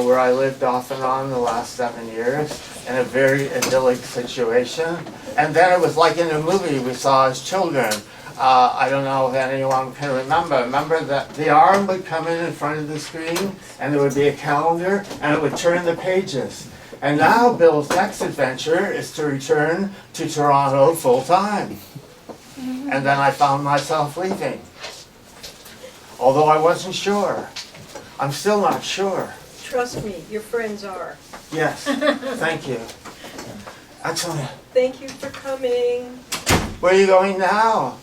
where I lived off and on the last 7 years, in a very idyllic situation. And then it was like in a movie we saw as children. I don't know if anyone can remember. Remember that the arm would come in front of the screen, and there would be a calendar, and it would turn the pages. And now Bill's next adventure is to return to Toronto full time. And then I found myself leaving. Although I wasn't sure. I'm still not sure. Trust me, your friends are. Yes, thank you. Excellent. Thank you for coming. Where are you going now?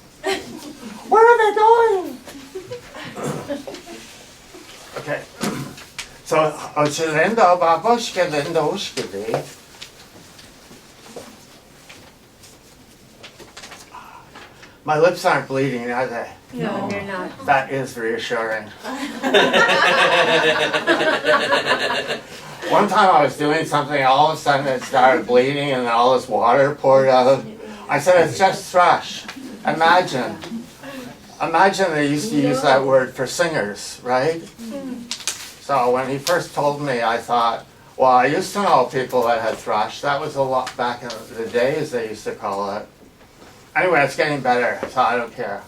Where are they going? Okay. So, Occidendo, baboshke, lendoshke. My lips aren't bleeding, are they? No, you're not. That is reassuring. One time I was doing something, all of a sudden it started bleeding and all this water poured out. I said, it's just thrush. Imagine they used to use that word for singers, right? So when he first told me, I thought, well, I used to know people that had thrush. That was a lot back in the day, as they used to call it. Anyway, it's getting better, so I don't care.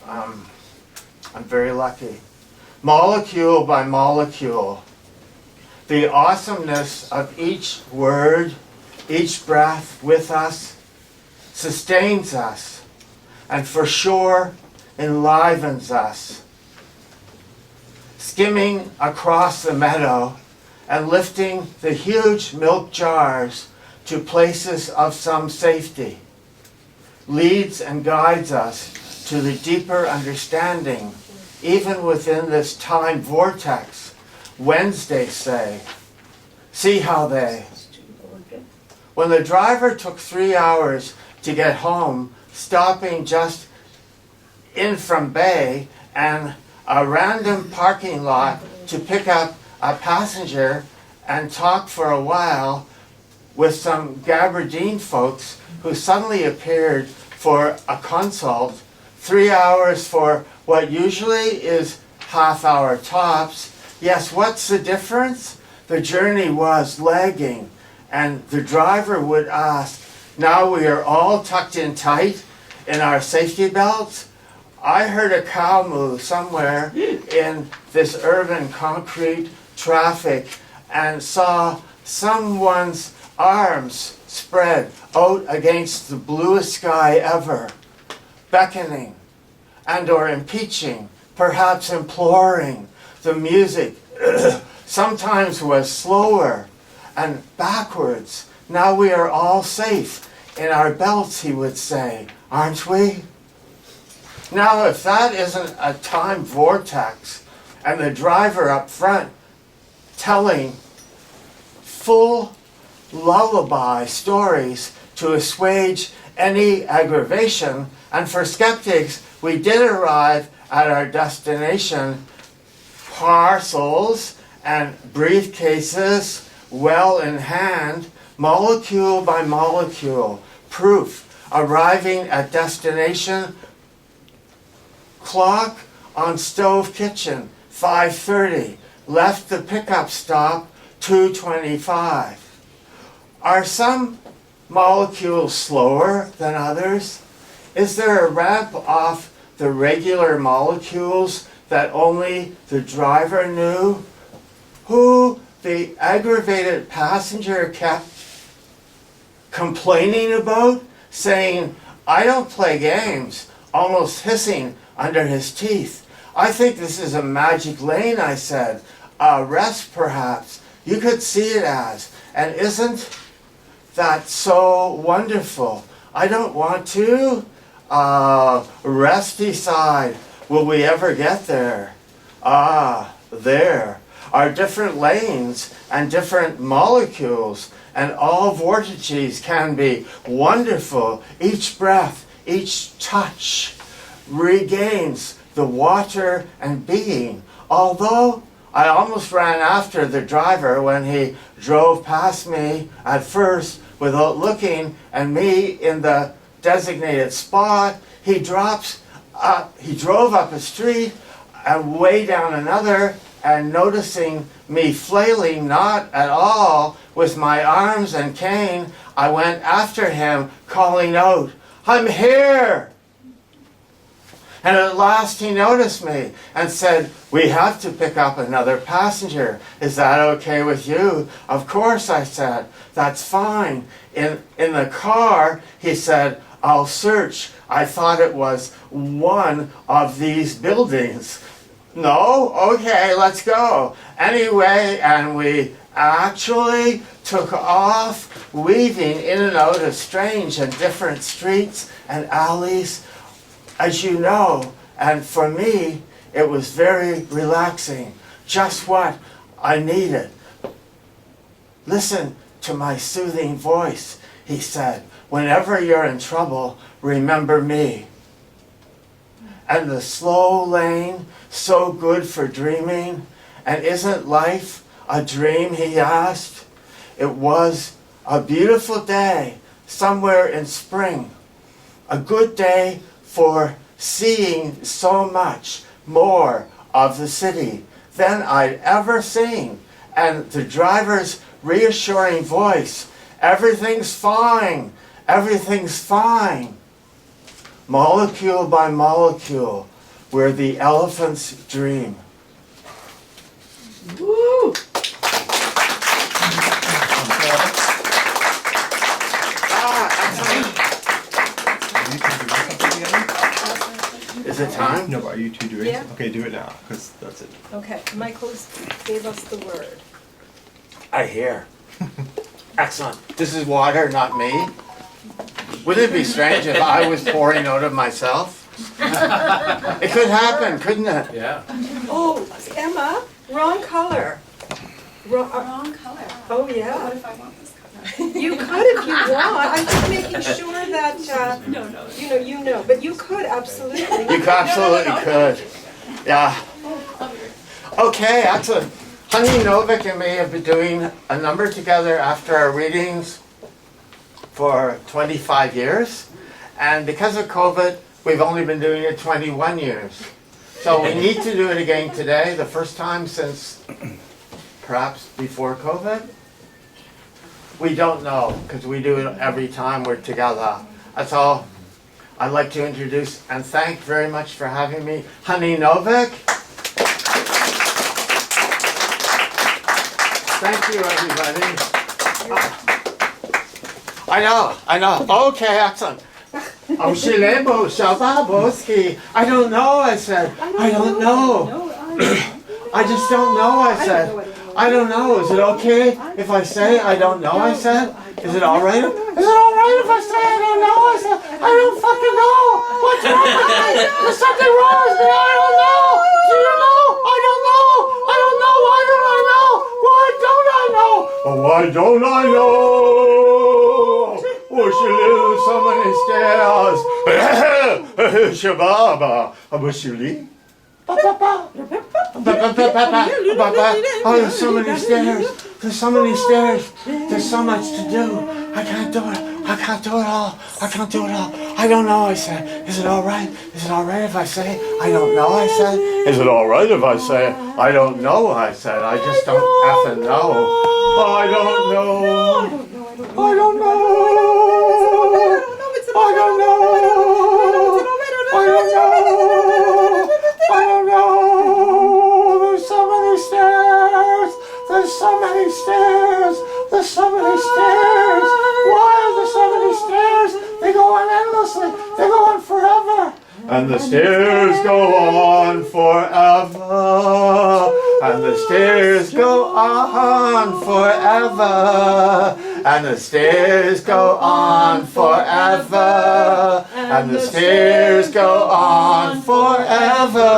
I'm very lucky. Molecule by molecule, the awesomeness of each word, each breath with us, sustains us, and for sure enlivens us. Skimming across the meadow and lifting the huge milk jars to places of some safety, leads and guides us to the deeper understanding, even within this time vortex. Wednesday say, see how they. When the driver took 3 hours to get home, stopping just in from Bay and a random parking lot to pick up a passenger and talked for a while with some Gabardine folks who suddenly appeared for a consult, 3 hours for what usually is half-hour tops. Yes, what's the difference? The journey was lagging, and the driver would ask, now we are all tucked in tight in our safety belts. I heard a cow moo somewhere in this urban concrete traffic and saw someone's arms spread out against the bluest sky ever, beckoning and or impeaching, perhaps imploring. The music sometimes was slower and backwards. Now we are all safe in our belts, he would say, aren't we? Now, if that isn't a time vortex, and the driver up front telling full lullaby stories to assuage any aggravation, and for skeptics, we did arrive at our destination, parcels and briefcases well in hand, molecule by molecule, proof, arriving at destination, clock on stove kitchen, 5:30, left the pickup stop, 2:25. Are some molecules slower than others? Is there a ramp off the regular molecules that only the driver knew? Who the aggravated passenger kept complaining about, saying, I don't play games, almost hissing under his teeth. I think this is a magic lane, I said. A rest, perhaps. You could see it as. And isn't that so wonderful? I don't want to. Rest, he sighed. Will we ever get there? There are different lanes and different molecules, and all vortices can be wonderful. Each breath, each touch regains the water and being. Although I almost ran after the driver when he drove past me at first without looking, and me in the designated spot, he drove up a street and way down another, and noticing me flailing not at all with my arms and cane, I went after him calling out, I'm here! And at last he noticed me and said, we have to pick up another passenger. Is that okay with you? Of course, I said. That's fine. In the car, he said, I'll search. I thought it was one of these buildings. No? Okay, let's go. Anyway, and we actually took off, weaving in and out of strange and different streets and alleys, as you know, and for me, it was very relaxing, just what I needed. Listen to my soothing voice, he said. Whenever you're in trouble, remember me. And the slow lane, so good for dreaming, and isn't life a dream, he asked. It was a beautiful day, somewhere in spring, a good day for seeing so much more of the city than I'd ever seen. And the driver's reassuring voice, everything's fine, everything's fine. Molecule by molecule, where the elephants dream. Woo! Is it time? No, but are you two doing Yeah. it? Okay, do it now, because that's it. Okay, Michael's gave us the word. I hear. Excellent. This is water, not me. Wouldn't it be strange if I was pouring out of myself? It could happen, couldn't it? Yeah. Oh, Emma, wrong color. Wrong color. Oh, What yeah. if I want this color? You could if you want. I'm just making sure that, No. you know, but you could absolutely. You absolutely could. Yeah. Oh, I'll be right. Okay, excellent. Honey Novick and me have been doing a number together after our readings for 25 years. And because of COVID, we've only been doing it 21 years. So we need to do it again today, the first time since perhaps before COVID. We don't know, because we do it every time we're together. That's all. I'd like to introduce and thank very much for having me, Honey Novick. Thank you, everybody. I know. Okay, excellent. Oh, Shilebo, Shababoski. I don't know, I said. I don't know. I just don't know, I said. I don't know. Is it okay if I say I don't know, I said? Is it alright? Is it alright if I say I don't know, I said? I don't fucking know. What's wrong with me? There's something wrong with me. I don't know. Do you know? I don't know. I don't know. Why don't I know? Why don't I know? Oh, why don't I know? Oh, she lives so many stairs. Shababa. Abashuli. Oh, there's so many stairs. There's so many stairs. There's so much to do. I can't do it. I can't do it all. I can't do it all. I don't know, I said. Is it alright? Is it alright if I say I don't know, I said? Is it alright if I say I don't know, I said? I just don't effing know. Oh, I don't know. I don't know. I don't know. I don't know. I don't know. There's so many stairs. There's so many stairs. There's so many stairs. Why are there so many stairs? They go on endlessly. They go on forever. And the stairs go on forever. And the stairs go on forever. And the stairs go on forever. And the stairs go on forever.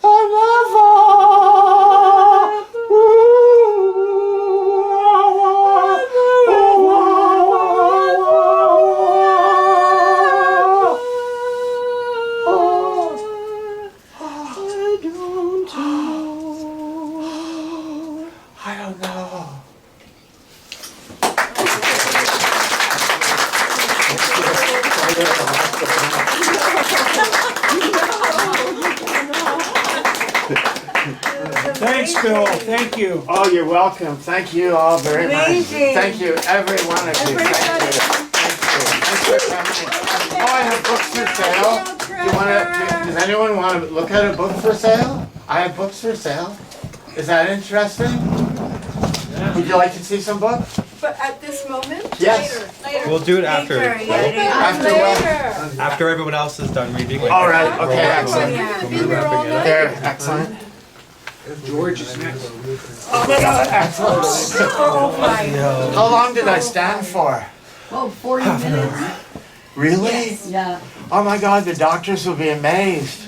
And ever. Thanks, Bill. Thank you. Oh, you're welcome. Thank you all very much. Amazing. Thank you, every one of you. Thank you. Thanks for coming. Oh, I have books for sale. Does anyone want to look at a book for sale? I have books for sale. Is that interesting? Would you like to see some books? But at this moment? Yes. Later. We'll do it after. After what? After everyone else is done reading. Like, All right. we're Okay. all- Excellent. when we're wrapping it up. There. Excellent. George is next. Oh my God. Excellent. How long did I stand for? Oh, 40 minutes. Really? Yeah. Oh my God. The doctors will be amazed.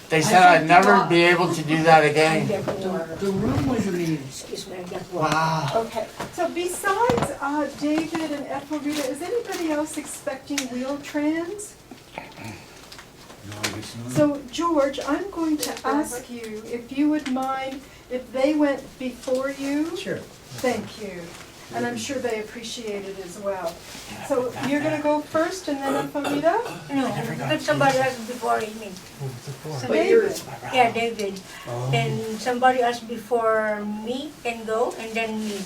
They said I I'd think never the- be able to do that again. The room was amazing. Excuse me, I got one. Wow. Okay, so besides David and Ethelrida, is anybody else expecting wheel trans? So George, I'm going to ask you if you would mind if they went before you. Sure. Thank you. And I'm sure they appreciate it as well. So you're gonna go first and then Ethelrida? No, but somebody else before me. David. Yeah, David. And somebody else before me can go, and then me.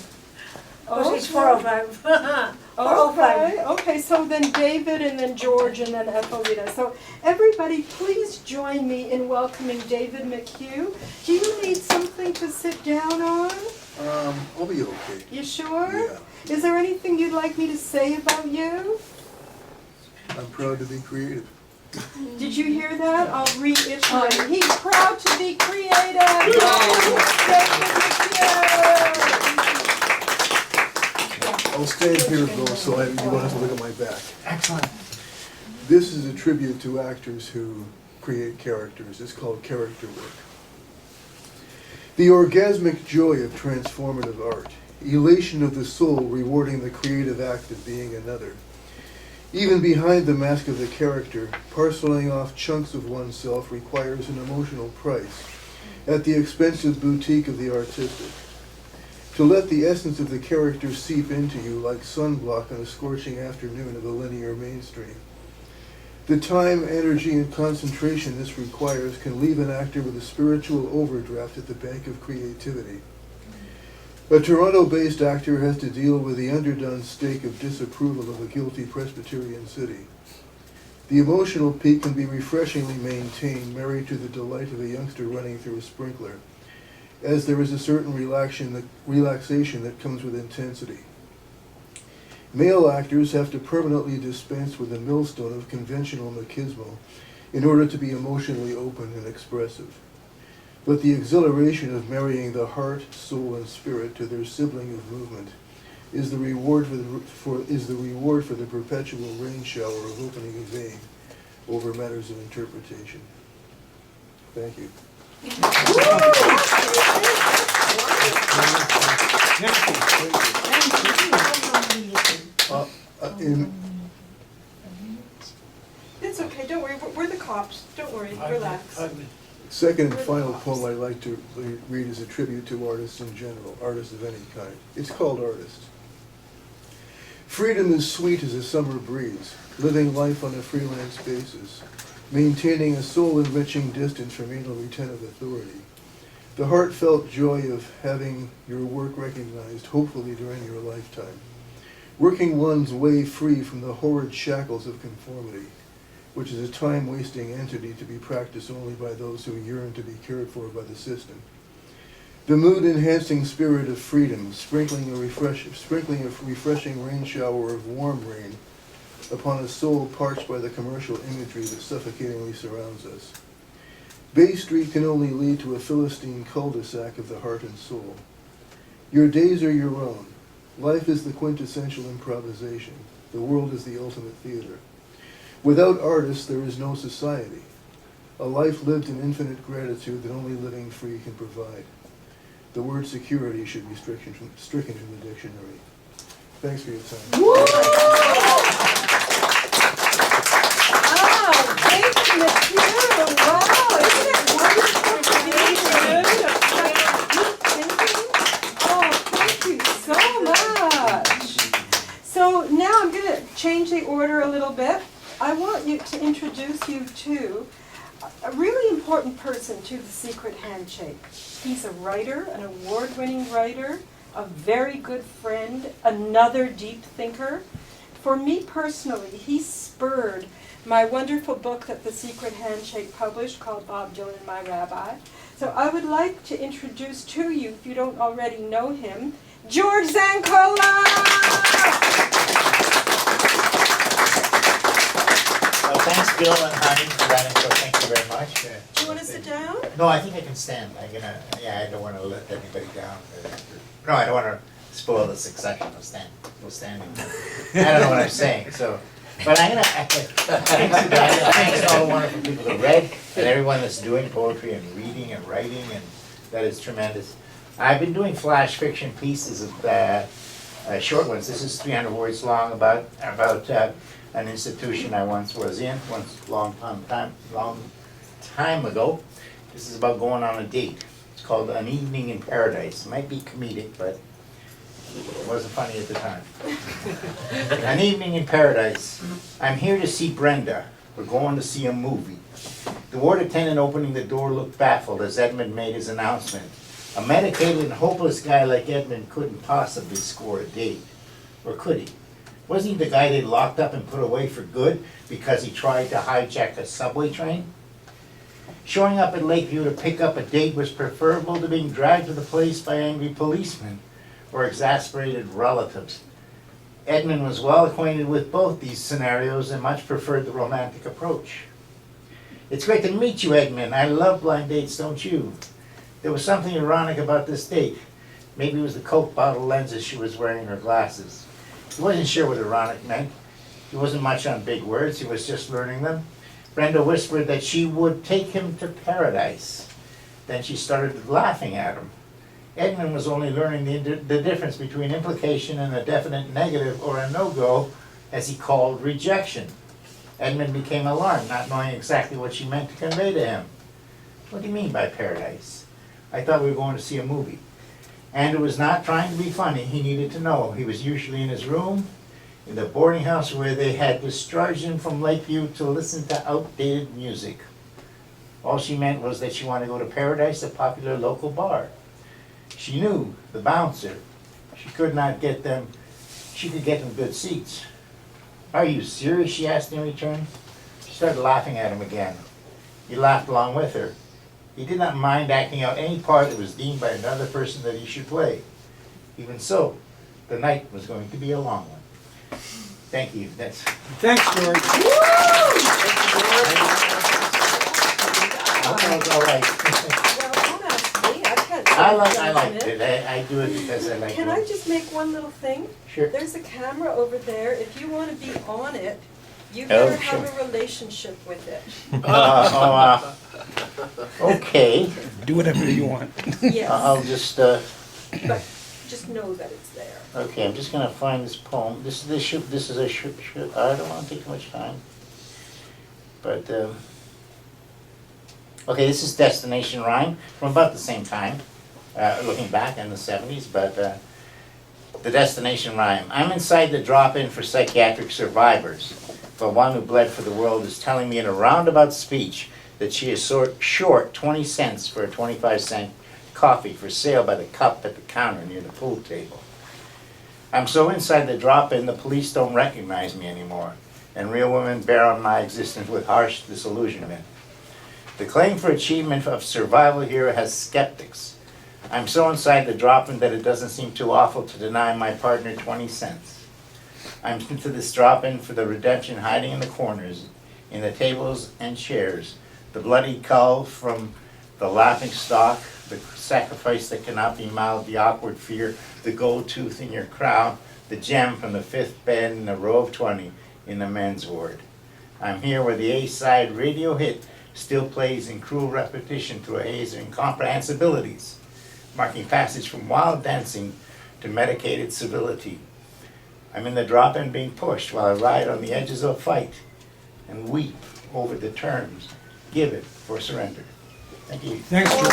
Because it's 4 or 5. 4 or 5. Okay, so then David and then George and then Ethelrida. So everybody, please join me in welcoming David McCue. Do you need something to sit down on? I'll be okay. You sure? Yeah. Is there anything you'd like me to say about you? I'm proud to be creative. Did you hear that? I'll reiterate. He's proud to be creative. I'll stand here, Bill, so you won't have to look at my back. Excellent. This is a tribute to actors who create characters. It's called character work. The orgasmic joy of transformative art, elation of the soul rewarding the creative act of being another. Even behind the mask of the character, parceling off chunks of oneself requires an emotional price. at the expensive boutique of the artistic. To let the essence of the character seep into you like sunblock on a scorching afternoon of a linear mainstream. The time, energy, and concentration this requires can leave an actor with a spiritual overdraft at the bank of creativity. A Toronto-based actor has to deal with the underdone stake of disapproval of a guilty Presbyterian city. The emotional peak can be refreshingly maintained, married to the delight of a youngster running through a sprinkler, as there is a certain relaxation that comes with intensity. Male actors have to permanently dispense with the millstone of conventional machismo in order to be emotionally open and expressive. But the exhilaration of marrying the heart, soul, and spirit to their sibling of movement is the reward for the perpetual rain shower of opening a vein over matters of interpretation. Thank you. It's okay, don't worry, we're the cops, don't worry, relax. Second and final poem I'd like to read is a tribute to artists in general, artists of any kind. It's called Artist. Freedom is sweet as a summer breeze, living life on a freelance basis, maintaining a soul-enriching distance from anal retentive authority. The heartfelt joy of having your work recognized, hopefully during your lifetime. Working one's way free from the horrid shackles of conformity, which is a time-wasting entity to be practiced only by those who yearn to be cared for by the system. The mood-enhancing spirit of freedom, sprinkling a refreshing rain shower of warm rain upon a soul parched by the commercial imagery that suffocatingly surrounds us. Bay Street can only lead to a Philistine cul-de-sac of the heart and soul. Your days are your own. Life is the quintessential improvisation. The world is the ultimate theater. Without artists, there is no society. A life lived in infinite gratitude that only living free can provide. The word security should be stricken from the dictionary. Thanks for your time. Wow, thank you, McCue. Wow, isn't it wonderful to be here? Oh, thank you so much. So now I'm going to change the order a little bit. I want you to introduce you to a really important person to the Secret Handshake. He's a writer, an award-winning writer, a very good friend, another deep thinker. For me personally, he spurred my wonderful book that the Secret Handshake published called Bob Dylan and My Rabbi. So I would like to introduce to you, if you don't already know him, George Zancola! Well, thanks, Bill and Honey, for that intro. Thank you very much. Do you want to sit down? No, I think I can stand. I don't want to let anybody down. No, I don't want to spoil the succession of standing. I don't know what I'm saying. So, but I'm gonna thanks to all the wonderful people that read and everyone that's doing poetry and reading and writing, and that is tremendous. I've been doing flash fiction pieces of short ones. This is 300 words long about an institution I once was in, long time ago. This is about going on a date. It's called An Evening in Paradise. It might be comedic, but it wasn't funny at the time. An Evening in Paradise. I'm here to see Brenda. We're going to see a movie. The ward attendant opening the door looked baffled as Edmund made his announcement. A medicated and hopeless guy like Edmund couldn't possibly score a date. Or could he? Wasn't he the guy they locked up and put away for good because he tried to hijack a subway train? Showing up at Lakeview to pick up a date was preferable to being dragged to the place by angry policemen or exasperated relatives. Edmund was well acquainted with both these scenarios and much preferred the romantic approach. It's great to meet you, Edmund. I love blind dates, don't you? There was something ironic about this date. Maybe it was the Coke bottle lenses she was wearing in her glasses. He wasn't sure what ironic meant. He wasn't much on big words, he was just learning them. Brenda whispered that she would take him to paradise. Then she started laughing at him. Edmund was only learning the difference between implication and a definite negative or a no-go, as he called rejection. Edmund became alarmed, not knowing exactly what she meant to convey to him. What do you mean by paradise? I thought we were going to see a movie. Andrew was not trying to be funny. He needed to know. He was usually in his room, in the boarding house where they had discharged him from Lakeview to listen to outdated music. All she meant was that she wanted to go to Paradise, a popular local bar. She knew the bouncer. She could get them good seats. Are you serious? She asked in return. She started laughing at him again. He laughed along with her. He did not mind acting out any part that was deemed by another person that he should play. Even so, the night was going to be a long one. Thank you. That's. Thanks, George. All right. Well, don't ask me. I can't. I liked it. I do it because I like it. Can I just make one little thing? Sure. There's a camera over there. If you want to be on it, you better have a relationship with it. Okay. Do whatever you want. Yes. I'll just. But just know that it's there. Okay, I'm just gonna find this poem. This is a I don't want to take too much time. But okay, this is Destination Rhyme from about the same time, looking back in the 70s. But the Destination Rhyme. I'm inside the drop-in for psychiatric survivors. The one who bled for the world is telling me in a roundabout speech that she is short 20 cents for a 25-cent coffee for sale by the cup at the counter near the pool table. I'm so inside the drop-in the police don't recognize me anymore, and real women bear on my existence with harsh disillusionment. The claim for achievement of survival here has skeptics. I'm so inside the drop-in that it doesn't seem too awful to deny my partner 20 cents. I'm into this drop-in for the redemption hiding in the corners, in the tables and chairs, the bloody cull from the laughing stock, the sacrifice that cannot be mouthed, the awkward fear, the gold tooth in your crown, the gem from the fifth bed in a row of 20 in the men's ward. I'm here where the A-side radio hit still plays in cruel repetition to a haze of incomprehensibilities, marking passage from wild dancing to medicated civility. I'm in the drop-in being pushed while I ride on the edges of a fight and weep over the terms given for surrender. Thank you. Thanks, George.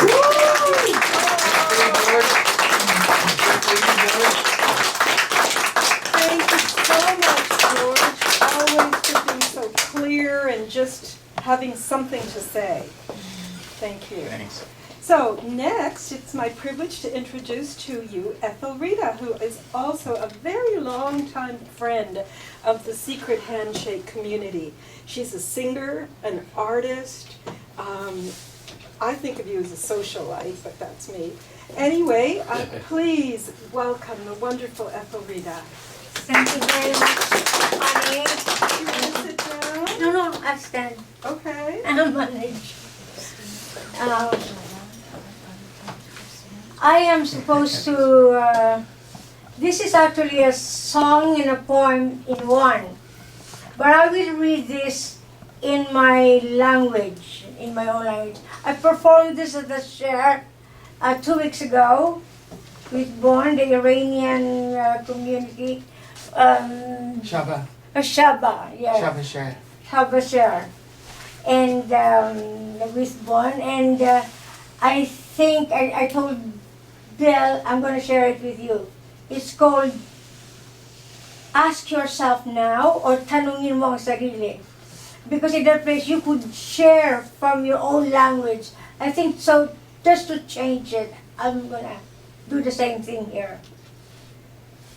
Thank you so much, George. Always for being so clear and just having something to say. Thank you. Thanks. So next, it's my privilege to introduce to you Ethelrida, who is also a very long-time friend of the Secret Handshake community. She's a singer, an artist. I think of you as a socialite, but that's me. Anyway, please welcome the wonderful Ethelrida. Thank you very much, honey. You want to sit down? No, I'll stand. Okay. I'll manage. I am supposed to, this is actually a song and a poem in one. But I will read this in my language, in my own language. I performed this at the Share 2 weeks ago with Bon, the Iranian community. Shaba. Shaba, yeah. Shaba Share. Shaba Share. And with Bon, and I think I told Bill, I'm going to share it with you. It's called Ask Yourself Now or Tanungin Mo Ang Sarili. Because in that place you could share from your own language. I think so, just to change it, I'm going to do the same thing here.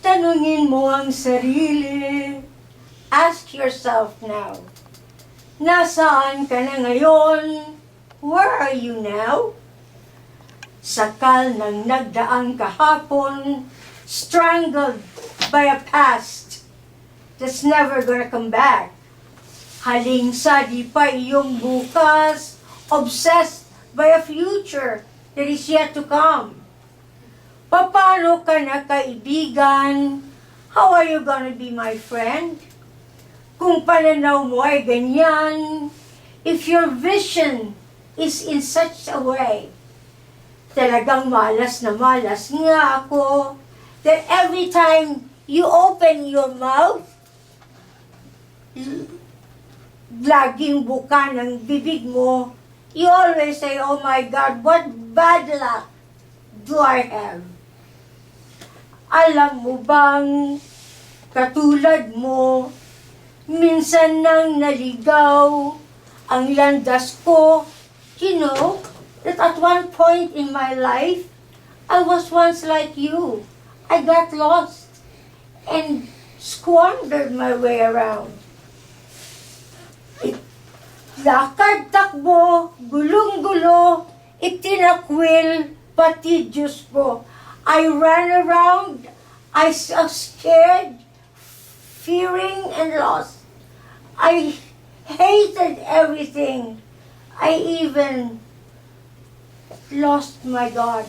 Tanungin mo ang sarili. Ask yourself now. Nasaan ka na ngayon? Where are you now? Sakal ng nagdaang kahapon, strangled by a past that's never gonna come back. Haling sa di pa iyong bukas, obsessed by a future that is yet to come. Paano ka na kaibigan? How are you gonna be my friend? Kung pananaw mo ay ganyan, if your vision is in such a way, talagang malas na malas nga ako, that every time you open your mouth, laging buka ng bibig mo, you always say, oh my God, what bad luck do I have? Alam mo bang, katulad mo, minsan nang naligaw ang landas ko. You know, that at one point in my life, I was once like you. I got lost and squandered my way around. Lakad takbo, gulong-gulo, itinakwil, pati Diyos ko. I ran around, I was scared, fearing and lost. I hated everything. I even lost my God,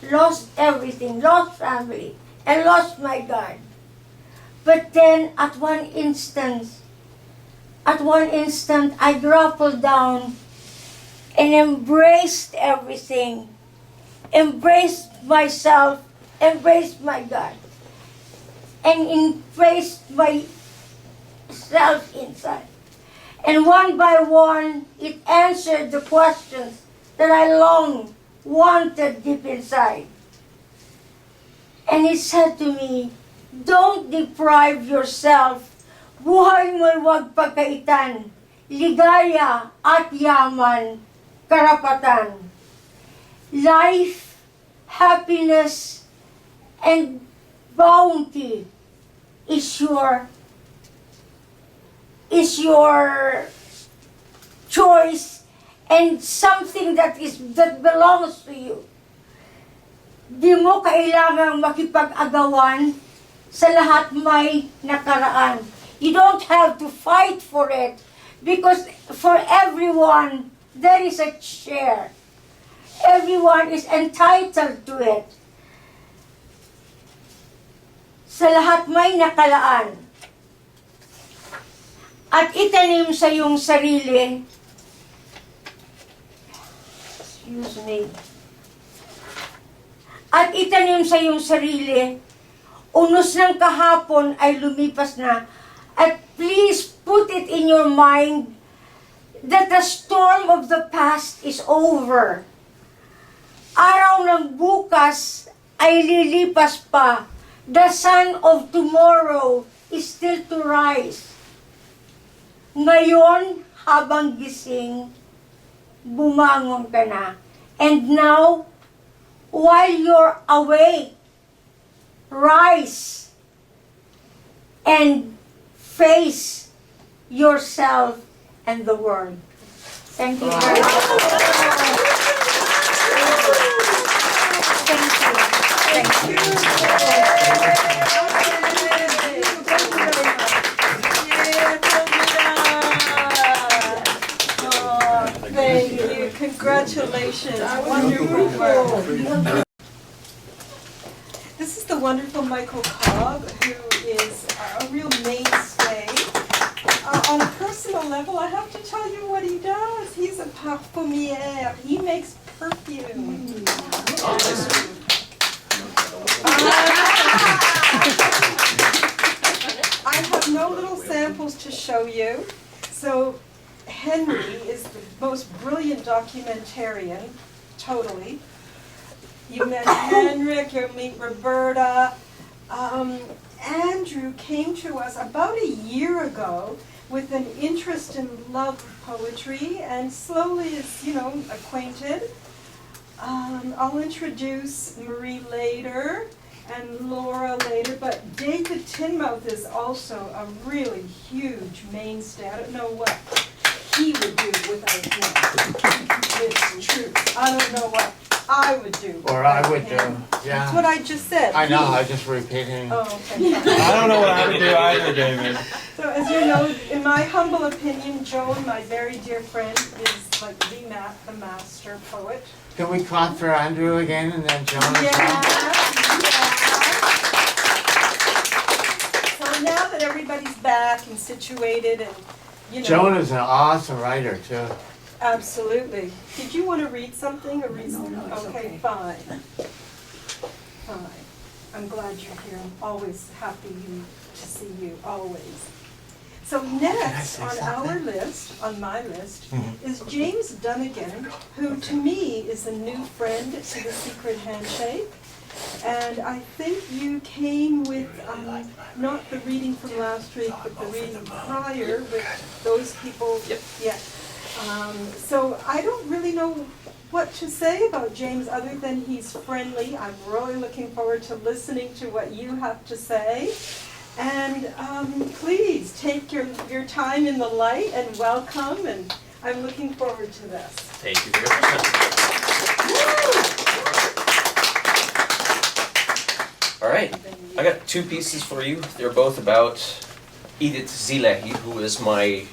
lost everything, lost family, and lost my God. But then at one instant, I grappled down and embraced everything, embraced myself, embraced my God, and embraced myself inside. And one by one, it answered the questions that I long wanted deep inside. And it said to me, don't deprive yourself. Buhay mo'y huwag pagkaitan, ligaya at yaman, karapatan. Life, happiness, and bounty is your choice and something that belongs to you. Di mo kailangang makipag-agawan sa lahat may nakaraan. You don't have to fight for it because for everyone there is a share. Everyone is entitled to it. Sa lahat may nakalaan. At itanim sa iyong sarili, At itanim sa iyong sarili, unos ng kahapon ay lumipas na. At please put it in your mind that the storm of the past is over. Araw ng bukas ay lilipas pa. The sun of tomorrow is still to rise. Ngayon, habang gising, bumangon ka na. And now, while you're awake, rise and face yourself and the world. Thank you very much. Thank you. Thank you. Congratulations. Wonderful work. This is the wonderful Michael Cobb, who is a real mainstay. On a personal level, I have to tell you what he does. He's a parfumier. He makes perfume. I have no little samples to show you. So Henry is the most brilliant documentarian, totally. You met Henrik, you'll meet Roberta. Andrew came to us about a year ago with an interest in love of poetry, and slowly is, acquainted. I'll introduce Marie later and Laura later, but David Tinmouth is also a really huge mainstay. I don't know what he would do without him. It's true. I don't know what I would do. Or I would him. do, yeah. That's what I just said. I know, He. I'm just repeating. Oh, okay. I don't know what I would do either, David. So as you know, in my humble opinion, Joan, my very dear friend, is like the master poet. Can we clap for Andrew again and then Joan as Yeah, well? yeah. So now that everybody's back and situated and, Joan is an awesome writer too. Absolutely. Did you want to read something or read No, something? it's Okay, fine. Fine. I'm glad you're here. I'm always happy to see you, always. So next on our list, on my list, is James Dunnigan, who to me is a new friend to the Secret Handshake. And I think you came with not the reading from last week, but the reading prior with those people. Yep. Yeah. So I don't really know what to say about James other than he's friendly. I'm really looking forward to listening to what you have to say. And please take your time in the light and welcome, and I'm looking forward to this. Thank you very much. All right, I got two pieces for you. They're both about Ethelrida Zabala-laxa, who is my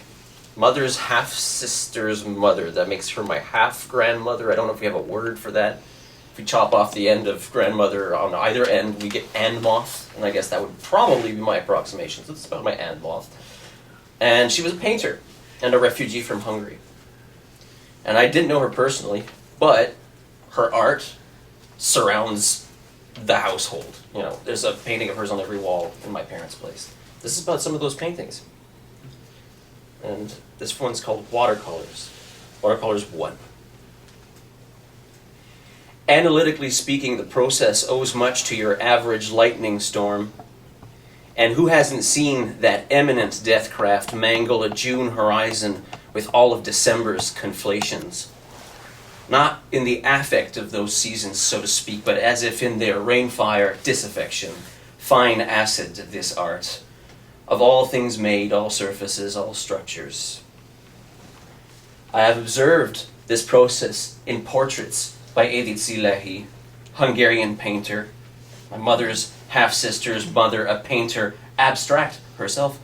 mother's half-sister's mother. That makes her my half-grandmother. I don't know if we have a word for that. If we chop off the end of grandmother on either end, we get andmoth, and I guess that would probably be my approximation. So it's about my andmoth. And she was a painter and a refugee from Hungary. And I didn't know her personally, but her art surrounds the household. You know, there's a painting of hers on every wall in my parents' place. This is about some of those paintings. And this one's called Watercolors. Watercolors 1. Analytically speaking, the process owes much to your average lightning storm. And who hasn't seen that eminent deathcraft mangle a June horizon with all of December's conflations? Not in the affect of those seasons, so to speak, but as if in their rainfire disaffection, fine acid of this art, of all things made, all surfaces, all structures. I have observed this process in portraits by Ethelrida Zabala-laxa, Hungarian painter, my mother's half-sister's mother, a painter, abstract herself.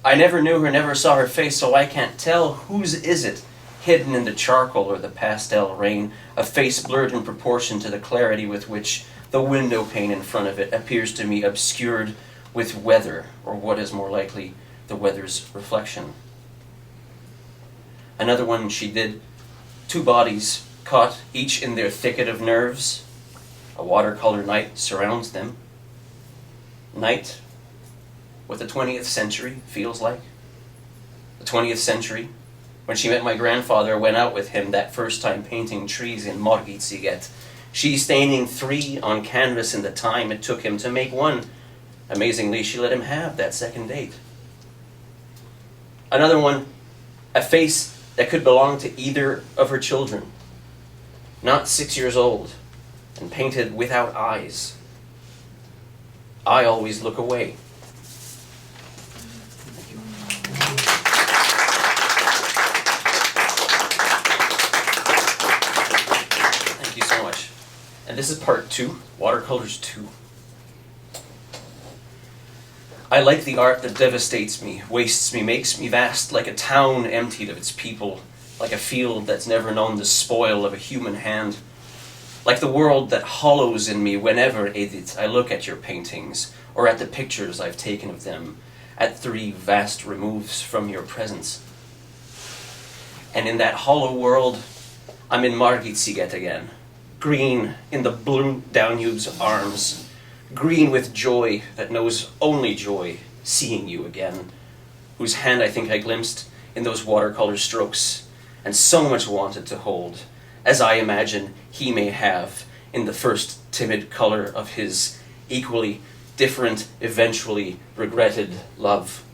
I never knew her, never saw her face, so I can't tell whose is it, hidden in the charcoal or the pastel rain, a face blurred in proportion to the clarity with which the window pane in front of it appears to me obscured with weather, or what is more likely, the weather's reflection. Another one she did, two bodies caught each in their thicket of nerves. A watercolor night surrounds them. Night, what the 20th century feels like. The 20th century, when she met my grandfather, went out with him that first time painting trees in Hendrickje. She staining 3 on canvas in the time it took him to make 1. Amazingly, she let him have that second date. Another one, a face that could belong to either of her children. Not 6 years old, and painted without eyes. I always look away. Thank you so much. And this is part 2, Watercolors 2. I like the art that devastates me, wastes me, makes me vast, like a town emptied of its people, like a field that's never known the spoil of a human hand, like the world that hollows in me whenever, Edith, I look at your paintings, or at the pictures I've taken of them, at 3 vast removes from your presence. And in that hollow world, I'm in Hendrickje again, green in the blue Danube's arms, green with joy that knows only joy, seeing you again, whose hand I think I glimpsed in those watercolor strokes, and so much wanted to hold, as I imagine he may have in the first timid color of his equally different, eventually regretted love.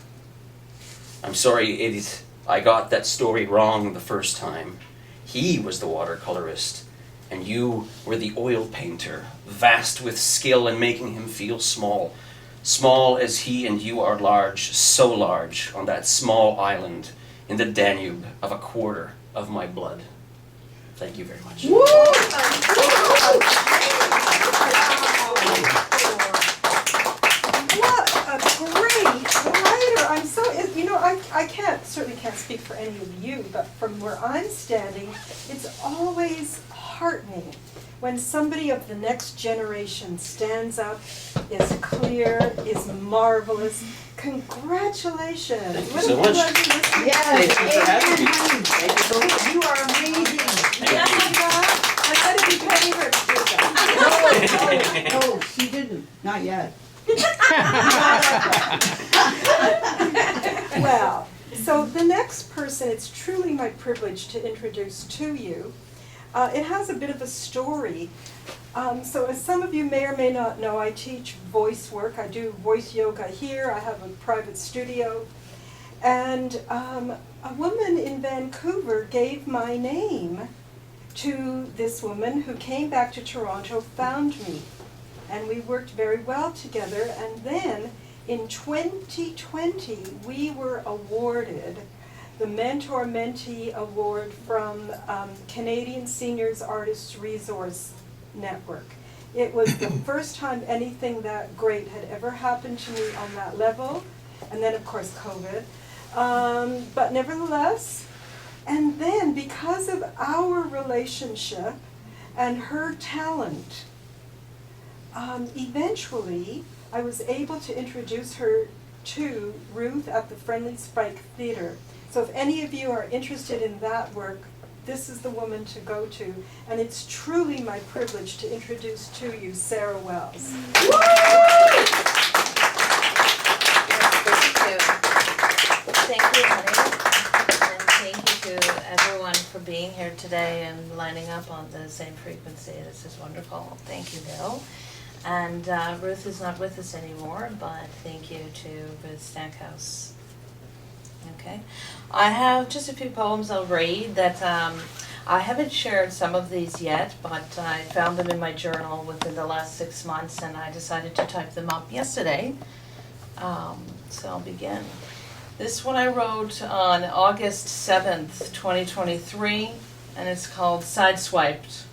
I'm sorry, Edith, I got that story wrong the first time. He was the watercolorist, and you were the oil painter, vast with skill in making him feel small. Small as he and you are large, so large on that small island in the Danube of a quarter of my blood. Thank you very much. What a great writer! I'm so, I certainly can't speak for any of you, but from where I'm standing, it's always heartening when somebody of the next generation stands up, is clear, is marvelous. Congratulations! Thank you so much. Yes. Thank you for having me. Thank you so much. You are amazing. I thought it'd be paying her to do that. No, she didn't. Not yet. and it's truly my privilege to introduce to you. It has a bit of a story. So as some of you may or may not know, I teach voice work. I do voice yoga here. I have a private studio. And a woman in Vancouver gave my name to this woman who came back to Toronto, found me. And we worked very well together. And then in 2020, we were awarded the Mentor-Mentee Award from Canadian Seniors Artists Resource Network. It was the first time anything that great had ever happened to me on that level. And then, of course, COVID. But nevertheless, and then because of our relationship and her talent, eventually I was able to introduce her to Ruth at the Friendly Spike Theatre. So if any of you are interested in that work, this is the woman to go to. And it's truly my privilege to introduce to you Sarah Wells. Thank you, honey. And thank you to everyone for being here today and lining up on the same frequency. This is wonderful. Thank you, Bill. And Ruth is not with us anymore, but thank you to Ruth Stackhouse. Okay. I have just a few poems I'll read that I haven't shared some of these yet, but I found them in my journal within the last 6 months and I decided to type them up yesterday. So I'll begin. This one I wrote on August 7th, 2023, and it's called Sideswiped.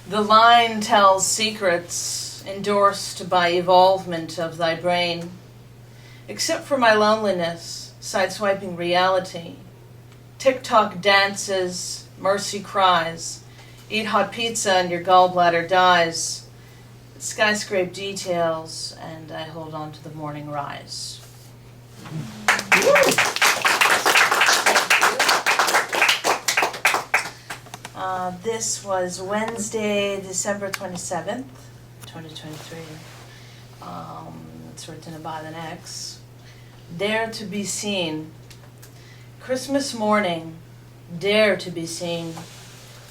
The line tells secrets endorsed by evolvement of thy brain. Except for my loneliness, sideswiping reality. TikTok dances, mercy cries. Eat hot pizza and your gallbladder dies. Skyscrape details, and I hold on to the morning rise. This was Wednesday, December 27th, 2023. It's written about an ex. Dare to be seen. Christmas morning, dare to be seen.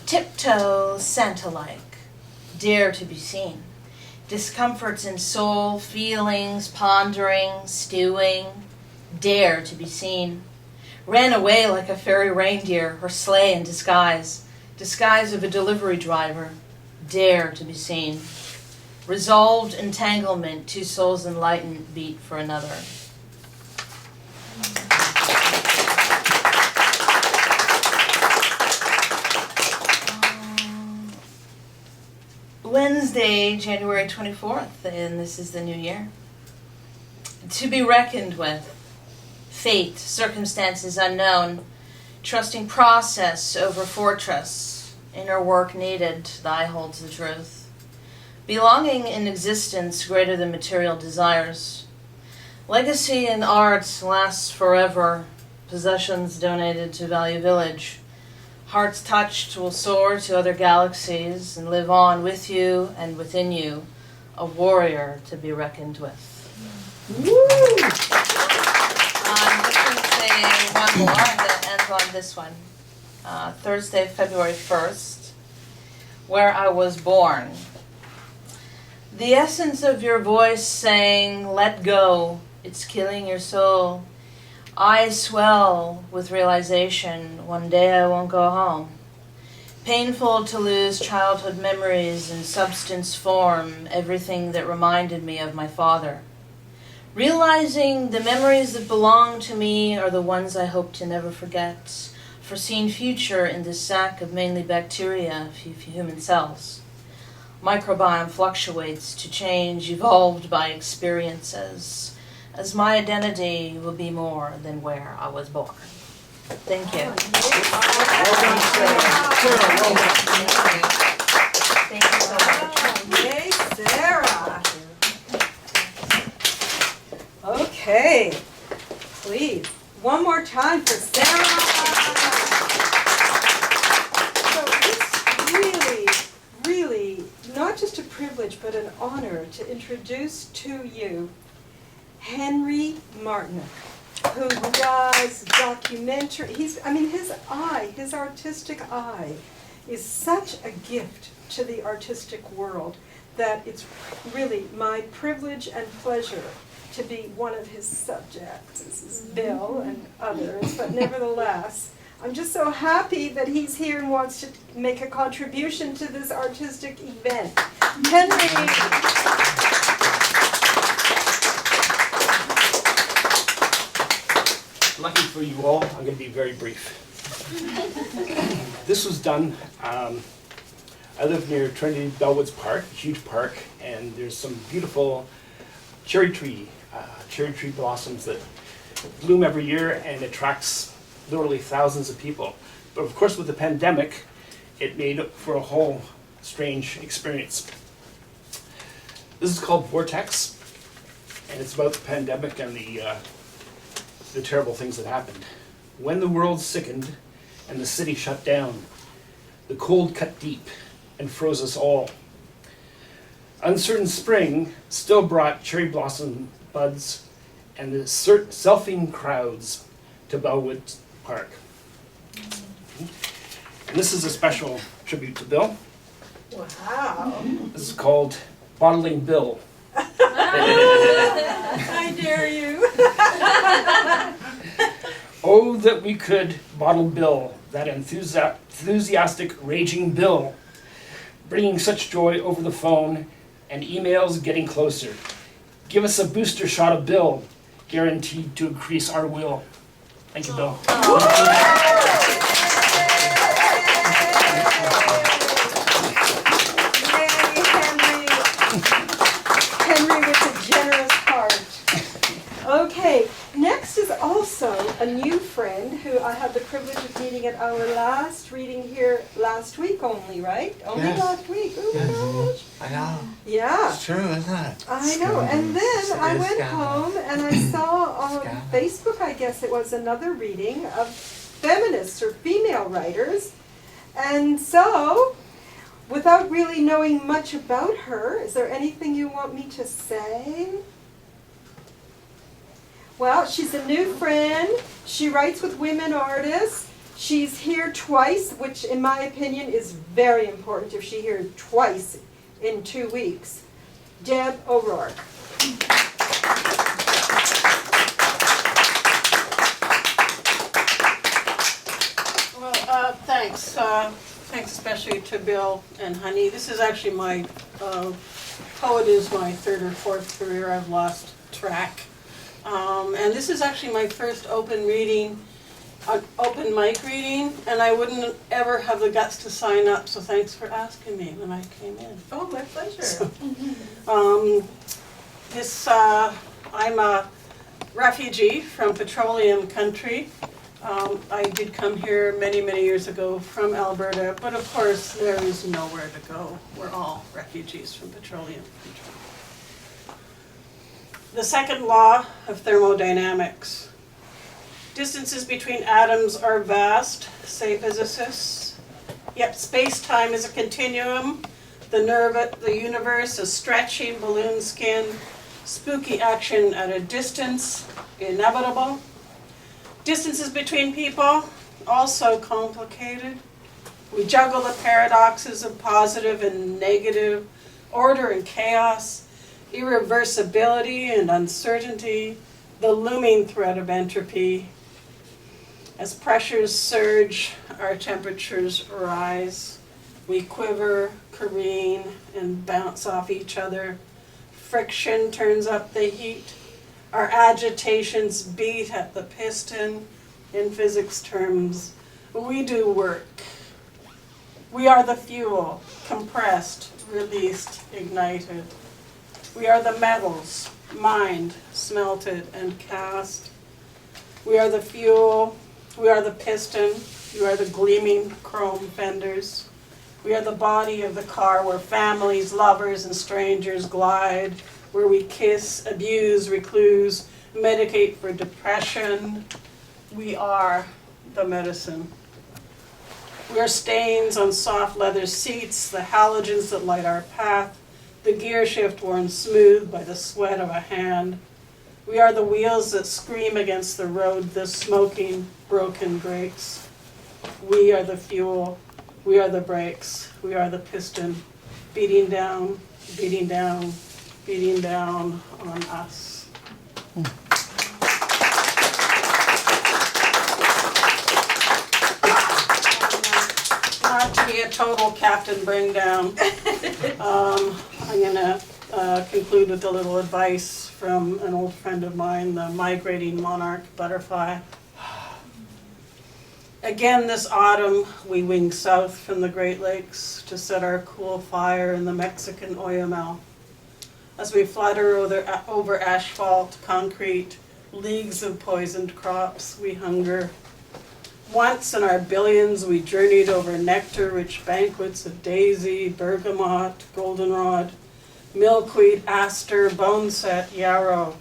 Tiptoe Santa-like, dare to be seen. Discomforts in soul, feelings, pondering, stewing, dare to be seen. Ran away like a fairy reindeer, her sleigh in disguise. Disguise of a delivery driver, dare to be seen. Resolved entanglement, two souls enlightened, beat for another. Wednesday, January 24th, and this is the new year. To be reckoned with. Fate, circumstances unknown. Trusting process over fortress. Inner work needed, thy holds the truth. Belonging in existence greater than material desires. Legacy in art lasts forever. Possessions donated to Value Village. Hearts touched will soar to other galaxies and live on with you and within you. A warrior to be reckoned with. I'm just going to say one more that ends on this one. Thursday, February 1st, where I was born. The essence of your voice saying, let go, it's killing your soul. Eyes swell with realization, one day I won't go home. Painful to lose childhood memories in substance form, everything that reminded me of my father. Realizing the memories that belong to me are the ones I hope to never forget. Foreseen future in this sack of mainly bacteria, few human cells. Microbiome fluctuates to change, evolved by experiences. As my identity will be more than where I was born. Thank you. Thank you so much. Yay, Sarah. Okay, please, one more time for Sarah. So it's really, really not just a privilege, but an honor to introduce to you Henrik Martinuk. who does documentary. His eye, his artistic eye, is such a gift to the artistic world that it's really my privilege and pleasure to be one of his subjects. This is Bill and others, but nevertheless, I'm just so happy that he's here and wants to make a contribution to this artistic event. Henry! Lucky for you all, I'm going to be very brief. This was done, I live near Trinity Bellwoods Park, a huge park, and there's some beautiful cherry tree blossoms that bloom every year and attracts literally thousands of people. But of course with the pandemic, it made for a whole strange experience. This is called Vortex, and it's about the pandemic and the terrible things that happened. When the world sickened and the city shut down, the cold cut deep and froze us all. Uncertain spring still brought cherry blossom buds and the selfing crowds to Bellwood Park. And this is a special tribute to Bill. Wow. This is called Bottling Bill. I dare you. Oh, that we could bottle Bill, that enthusiastic, raging Bill, bringing such joy over the phone and emails getting closer. Give us a booster shot of Bill, guaranteed to increase our will. Thank you, Bill. Henry with a generous heart. Okay, next is also a new friend who I had the privilege of meeting at our last reading here last week only, right? Only Yes. last week. Oh my gosh. I know. Yeah. It's true, isn't it? I know. And then I went home and I saw on Facebook, I guess it was, another reading of feminists or female writers. And so, without really knowing much about her, is there anything you want me to say? Well, she's a new friend. She writes with women artists. She's here twice, which in my opinion is very important if she's here twice in 2 weeks. Deb O'Rourke. Well, thanks. Thanks especially to Bill and Honey. This is actually my, poet is my third or fourth career. I've lost track. And this is actually my first open reading, open mic reading, and I wouldn't ever have the guts to sign up, so thanks for asking me when I came in. Oh, my pleasure. I'm a refugee from petroleum country. I did come here many, many years ago from Alberta, but of course there is nowhere to go. We're all refugees from petroleum country. The second law of thermodynamics. Distances between atoms are vast, say physicists. Yet space-time is a continuum. The universe a stretching balloon skin. Spooky action at a distance, inevitable. Distances between people, also complicated. We juggle the paradoxes of positive and negative, order and chaos, irreversibility and uncertainty, the looming threat of entropy. As pressures surge, our temperatures rise. We quiver, careen, and bounce off each other. Friction turns up the heat. Our agitations beat at the piston. In physics terms, we do work. We are the fuel, compressed, released, ignited. We are the metals, mined, smelted, and cast. We are the fuel, we are the piston, we are the gleaming chrome fenders. We are the body of the car where families, lovers, and strangers glide, where we kiss, abuse, recluse, medicate for depression. We are the medicine. We are stains on soft leather seats, the halogens that light our path, the gear shift worn smooth by the sweat of a hand. We are the wheels that scream against the road, the smoking, broken brakes. We are the fuel. We are the brakes. We are the piston, beating down, beating down, beating down on us. Not to be a total Captain Bring Down, I'm gonna conclude with a little advice from an old friend of mine, the migrating monarch butterfly. Again this autumn, we wing south from the Great Lakes to set our cool fire in the Mexican Oyamel. As we flutter over asphalt, concrete, leagues of poisoned crops, we hunger. Once in our billions, we journeyed over nectar-rich banquets of daisy, bergamot, goldenrod, milkweed, aster, boneset, yarrow.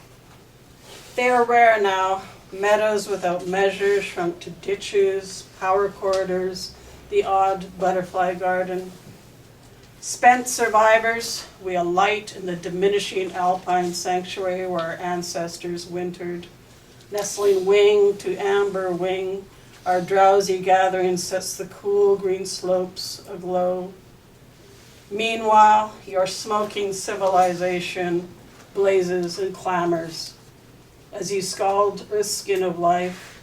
They are rare now, meadows without measure shrunk to ditches, power corridors, the odd butterfly garden. Spent survivors, we alight in the diminishing alpine sanctuary where our ancestors wintered. Nestling wing to amber wing, our drowsy gathering sets the cool green slopes aglow. Meanwhile, your smoking civilization blazes and clamors as you scald the skin of life,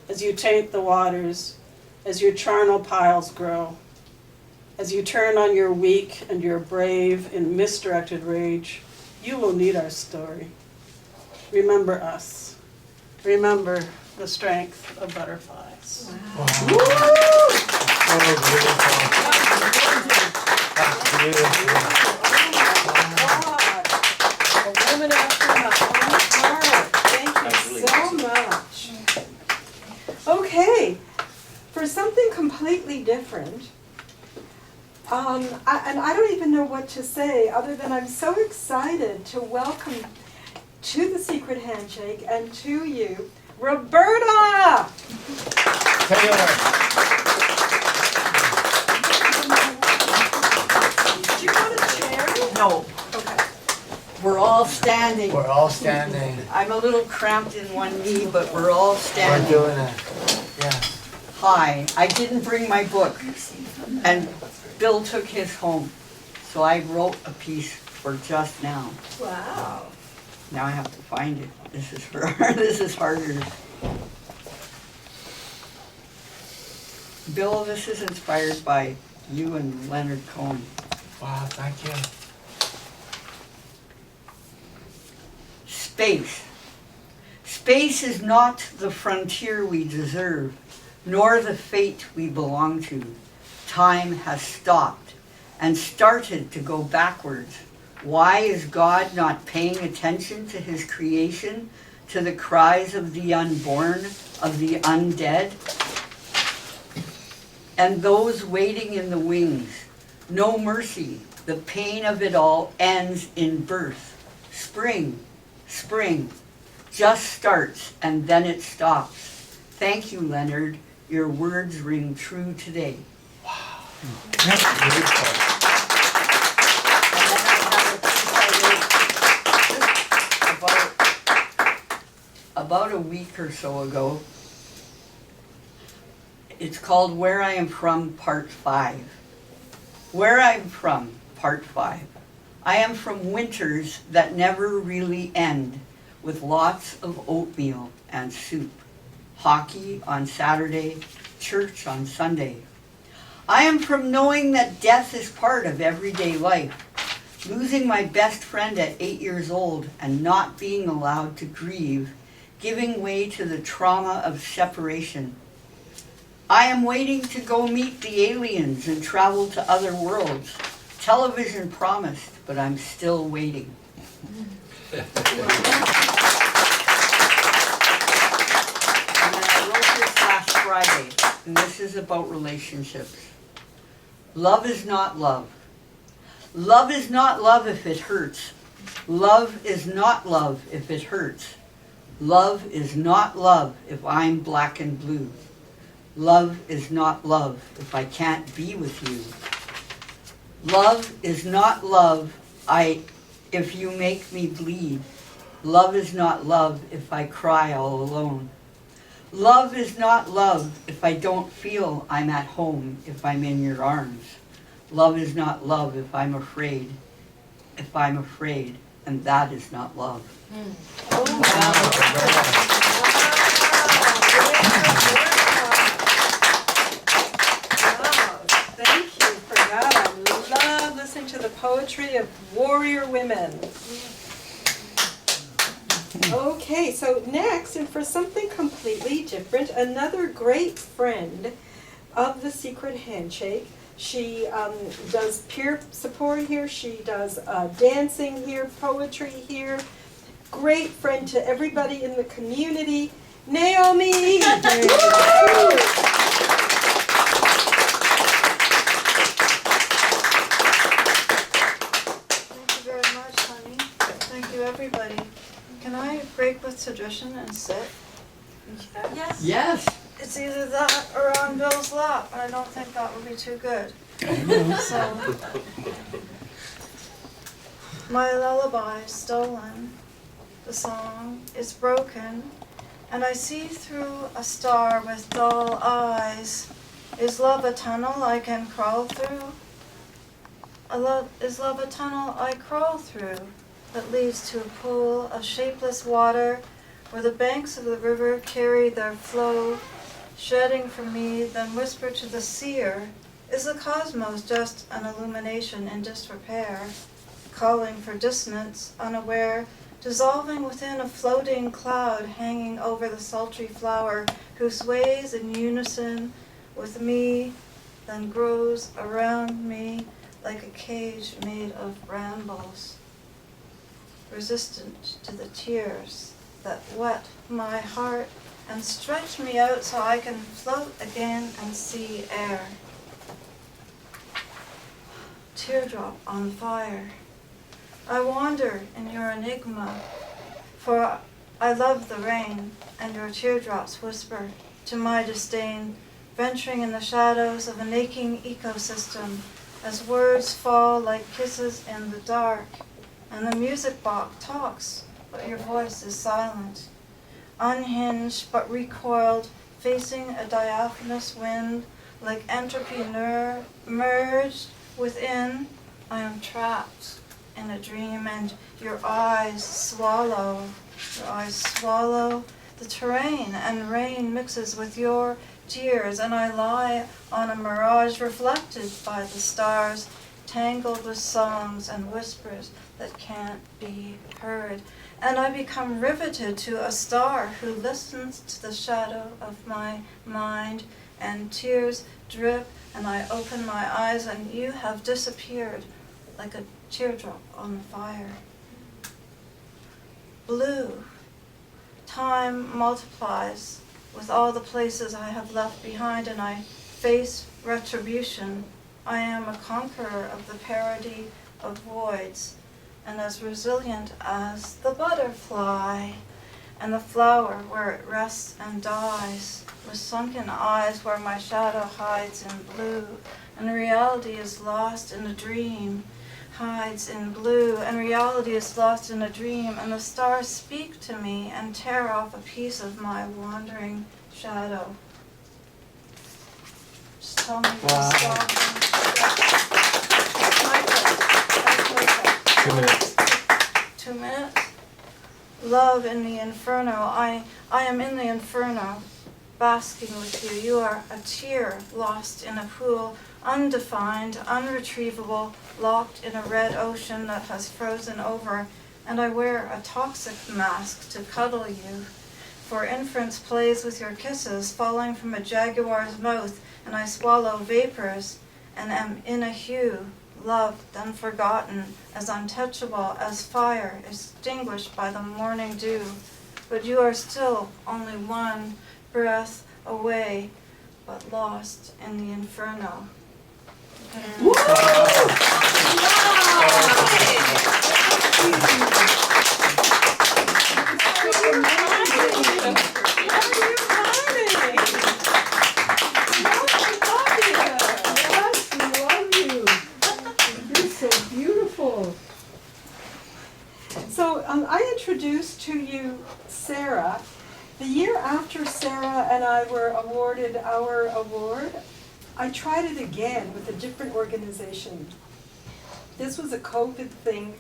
as you taint the waters, as your charnel piles grow, as you turn on your weak and your brave in misdirected rage. You will need our story. Remember us. Remember the strength of butterflies. Wow. That's beautiful. A woman after my own heart. Thank you so much. Okay, for something completely different, and I don't even know what to say other than I'm so excited to welcome to the Secret Handshake and to you, Roberta! Taylor. Do you want a chair? No, Okay. we're all standing. We're all standing. I'm a little cramped in one knee, but we're all We're standing. doing it. Yeah. Hi, I didn't bring my book, and Bill took his home, so I wrote a piece for just now. Wow. Now I have to find it. This is this is harder. Bill, this is inspired by you and Leonard Cohen. Wow, thank you. Space. Space is not the frontier we deserve, nor the fate we belong to. Time has stopped and started to go backwards. Why is God not paying attention to his creation, to the cries of the unborn, of the undead? And those waiting in the wings, no mercy. The pain of it all ends in birth. Spring, spring, just starts and then it stops. Thank you, Leonard. Your words ring true today. That's beautiful. About a week or so ago. It's called Where I Am From, Part 5. Where I'm from, Part 5. I am from winters that never really end, with lots of oatmeal and soup, hockey on Saturday, church on Sunday. I am from knowing that death is part of everyday life, losing my best friend at 8 years old and not being allowed to grieve, giving way to the trauma of separation. I am waiting to go meet the aliens and travel to other worlds. Television promised, but I'm still waiting. And then I wrote this last Friday, and this is about relationships. Love is not love. Love is not love if it hurts. Love is not love if it hurts. Love is not love if I'm black and blue. Love is not love if I can't be with you. Love is not love if you make me bleed. Love is not love if I cry all alone. Love is not love if I don't feel I'm at home, if I'm in your arms. Love is not love if I'm afraid, and that is not love. Thank you for that. I love listening to the poetry of warrior women. Okay, so next, and for something completely different, another great friend of the Secret Handshake. She does peer support here, she does dancing here, poetry here. Great friend to everybody in the community, Naomi! Thank you very much, honey. Thank you, everybody. Can I break with tradition and sit? Yes. Yes. It's either that or on Bill's lap, and I don't think that would be too good. So, my lullaby is stolen. The song is broken, and I see through a star with dull eyes. Is love a tunnel I can crawl through? Is love a tunnel I crawl through that leads to a pool of shapeless water where the banks of the river carry their flow, shedding from me, then whisper to the seer? Is the cosmos just an illumination in disrepair, calling for dissonance, unaware, dissolving within a floating cloud hanging over the sultry flower who sways in unison with me, then grows around me like a cage made of brambles, resistant to the tears that wet my heart and stretch me out so I can float again and see air. Teardrop on fire. I wander in your enigma, for I love the rain, and your teardrops whisper to my disdain, venturing in the shadows of an aching ecosystem as words fall like kisses in the dark, and the music box talks, but your voice is silent. Unhinged but recoiled, facing a diaphanous wind, like entropy merged within, I am trapped in a dream, and your eyes swallow the terrain, and rain mixes with your tears, and I lie on a mirage reflected by the stars, tangled with songs and whispers that can't be heard. And I become riveted to a star who listens to the shadow of my mind, and tears drip, and I open my eyes, and you have disappeared like a teardrop on fire. Blue. Time multiplies with all the places I have left behind, and I face retribution. I am a conqueror of the parody of voids, and as resilient as the butterfly, and the flower where it rests and dies, with sunken eyes where my shadow hides in blue, and reality is lost in a dream, hides in blue, and reality is lost in a dream, and the stars speak to me and tear off a piece of my wandering shadow. Just tell me to stop. That's 2 minutes. 2 minutes? Love in the inferno. I am in the inferno, basking with you. You are a tear lost in a pool, undefined, unretrievable, locked in a red ocean that has frozen over, and I wear a toxic mask to cuddle you. For inference plays with your kisses, falling from a jaguar's mouth, and I swallow vapors, and am in a hue, loved and forgotten, as untouchable as fire extinguished by the morning dew. But you are still only one breath away, but lost in the inferno. Woo! So I introduced Sarah. The year after Sarah and I were awarded our award, I tried it again with a different organization. This was a COVID thing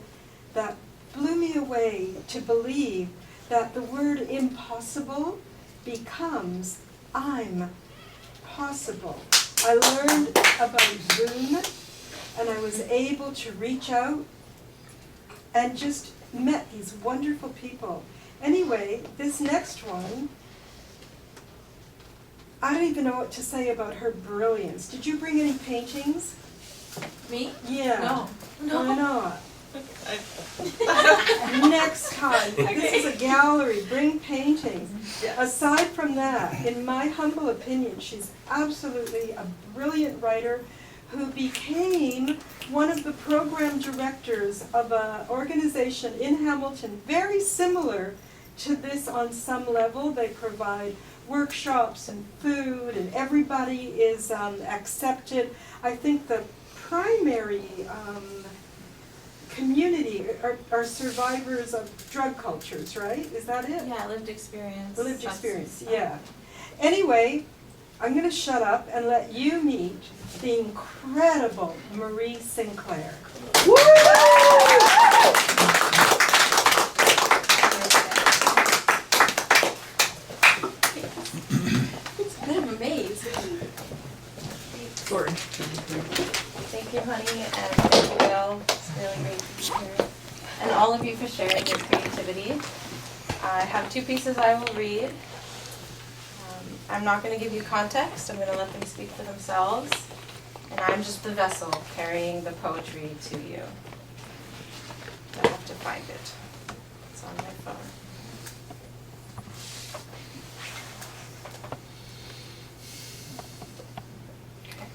that blew me away to believe that the word impossible becomes I'm possible. I learned about Zoom, and I was able to reach out and just met these wonderful people. Anyway, this next one, I don't even know what to say about her brilliance. Did you bring any paintings? Me? Yeah. No. Why not? Next time, this is a gallery, bring paintings. Aside from that, in my humble opinion, she's absolutely a brilliant writer who became one of the program directors of an organization in Hamilton, very similar to this on some level. They provide workshops and food, and everybody is accepted. I think the primary community are survivors of drug cultures, right? Is that it? Yeah, lived experience. Lived experience, yeah. Anyway, I'm going to shut up and let you meet the incredible Marie Sinclair. Woo! It's a bit of a maze. Sorry. Thank you, honey, and thank you, Bill. It's really great to be here. And all of you for sharing your creativity. I have two pieces I will read. I'm not going to give you context. I'm going to let them speak for themselves. And I'm just the vessel carrying the poetry to you. I have to find it. It's on my phone. Okay.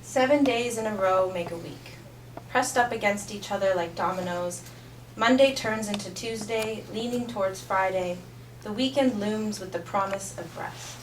7 days in a row make a week. Pressed up against each other like dominoes, Monday turns into Tuesday, leaning towards Friday. The weekend looms with the promise of rest.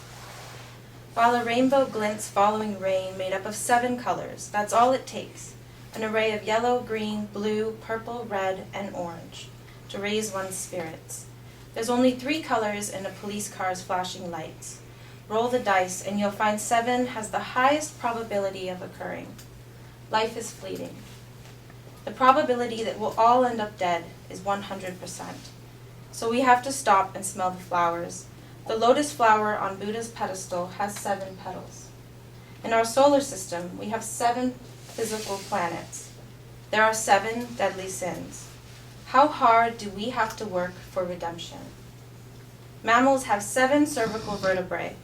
While a rainbow glints following rain made up of 7 colors, that's all it takes. An array of yellow, green, blue, purple, red, and orange to raise one's spirits. There's only 3 colors in a police car's flashing lights. Roll the dice and you'll find 7 has the highest probability of occurring. Life is fleeting. The probability that we'll all end up dead is 100%. So we have to stop and smell the flowers. The lotus flower on Buddha's pedestal has 7 petals. In our solar system, we have 7 physical planets. There are 7 deadly sins. How hard do we have to work for redemption? Mammals have 7 cervical vertebrae.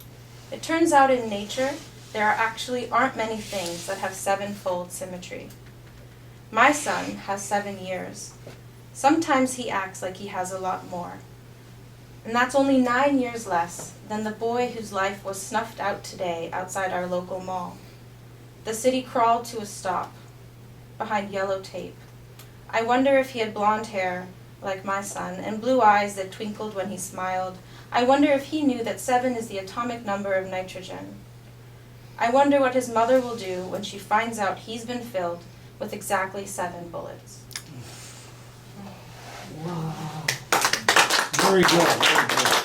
It turns out in nature, there actually aren't many things that have 7-fold symmetry. My son has 7 years. Sometimes he acts like he has a lot more. And that's only 9 years less than the boy whose life was snuffed out today outside our local mall. The city crawled to a stop behind yellow tape. I wonder if he had blonde hair like my son and blue eyes that twinkled when he smiled. I wonder if he knew that 7 is the atomic number of nitrogen. I wonder what his mother will do when she finds out he's been filled with exactly 7 bullets. Wow. Very good. Very good.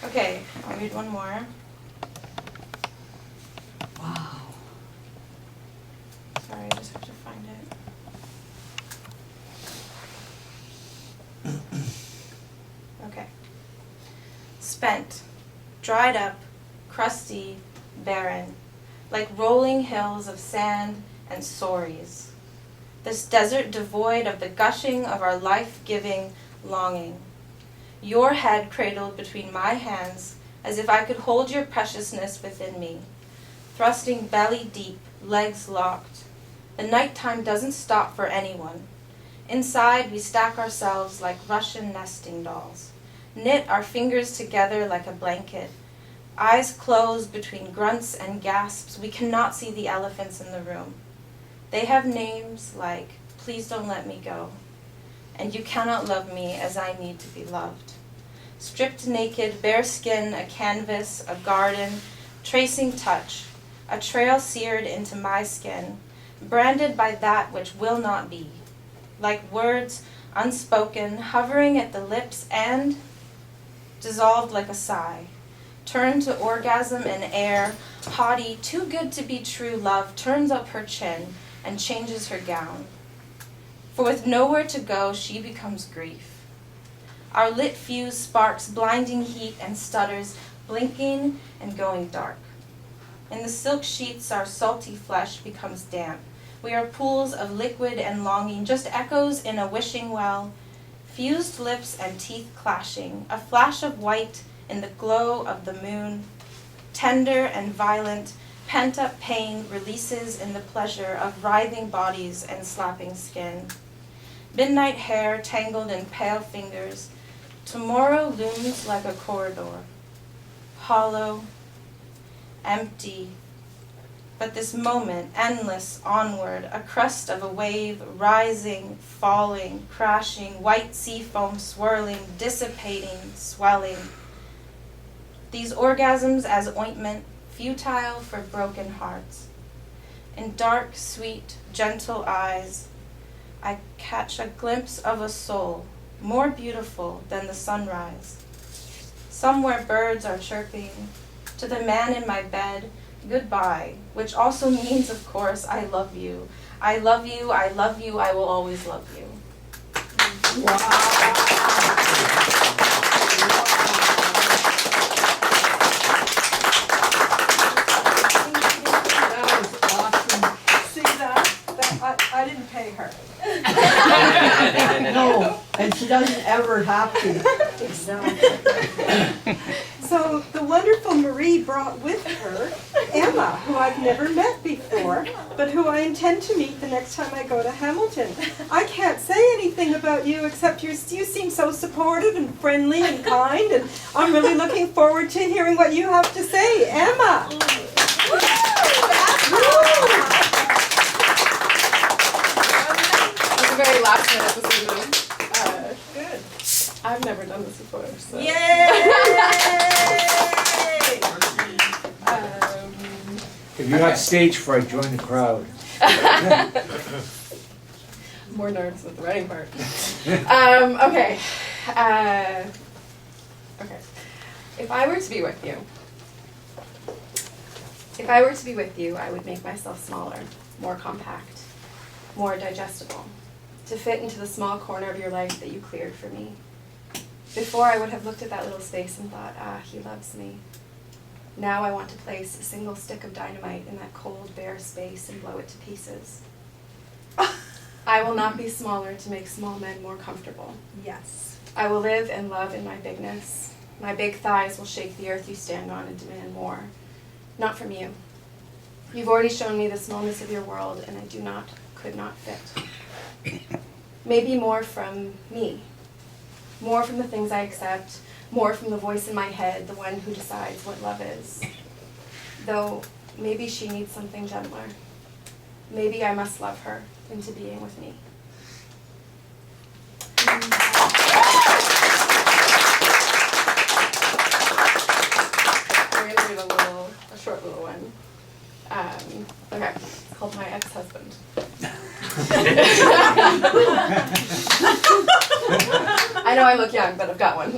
Okay, I'll read one more. Wow. Sorry, I just have to find it. Okay. Spent, dried up, crusty, barren, like rolling hills of sand and sorries. This desert devoid of the gushing of our life-giving longing. Your head cradled between my hands as if I could hold your preciousness within me. Thrusting belly deep, legs locked. The nighttime doesn't stop for anyone. Inside we stack ourselves like Russian nesting dolls. Knit our fingers together like a blanket. Eyes closed between grunts and gasps, we cannot see the elephants in the room. They have names like, please don't let me go, and you cannot love me as I need to be loved. Stripped naked, bare skin, a canvas, a garden, tracing touch, a trail seared into my skin, branded by that which will not be, like words unspoken, hovering at the lips and dissolved like a sigh, turned to orgasm in air, haughty, too good to be true love turns up her chin and changes her gown. For with nowhere to go, she becomes grief. Our lit fuse sparks blinding heat and stutters, blinking and going dark. In the silk sheets, our salty flesh becomes damp. We are pools of liquid and longing, just echoes in a wishing well, fused lips and teeth clashing, a flash of white in the glow of the moon, tender and violent, pent-up pain releases in the pleasure of writhing bodies and slapping skin. Midnight hair tangled in pale fingers, tomorrow looms like a corridor, hollow, empty, but this moment, endless, onward, a crest of a wave, rising, falling, crashing, white sea foam swirling, dissipating, swelling. These orgasms as ointment, futile for broken hearts. In dark, sweet, gentle eyes, I catch a glimpse of a soul, more beautiful than the sunrise. Somewhere birds are chirping. To the man in my bed, goodbye, which also means, of course, I love you. I love you, I love you, I will always love you. Wow. That was awesome. See that? I didn't pay her. No, and she doesn't ever have to. Exactly. So the wonderful Marie brought with her Emma, who I've never met before, but who I intend to meet the next time I go to Hamilton. I can't say anything about you except you seem so supportive and friendly and kind, and I'm really looking forward to hearing what you have to say. Emma! That's a very last minute decision. Good. I've never done this before, so. Yay! If you're not stage fright, join the crowd. More nerves with the writing part. Okay. Okay. If I were to be with you, I would make myself smaller, more compact, more digestible, to fit into the small corner of your life that you cleared for me. Before, I would have looked at that little space and thought, he loves me. Now I want to place a single stick of dynamite in that cold, bare space and blow it to pieces. I will not be smaller to make small men more comfortable. Yes. I will live and love in my bigness. My big thighs will shake the earth you stand on and demand more. Not from you. You've already shown me the smallness of your world, and I could not fit. Maybe more from me. More from the things I accept, more from the voice in my head, the one who decides what love is. Though, maybe she needs something gentler. Maybe I must love her into being with me. We're going to do a short little one. Okay, it's called My Ex-Husband. I know I look young, but I've got one.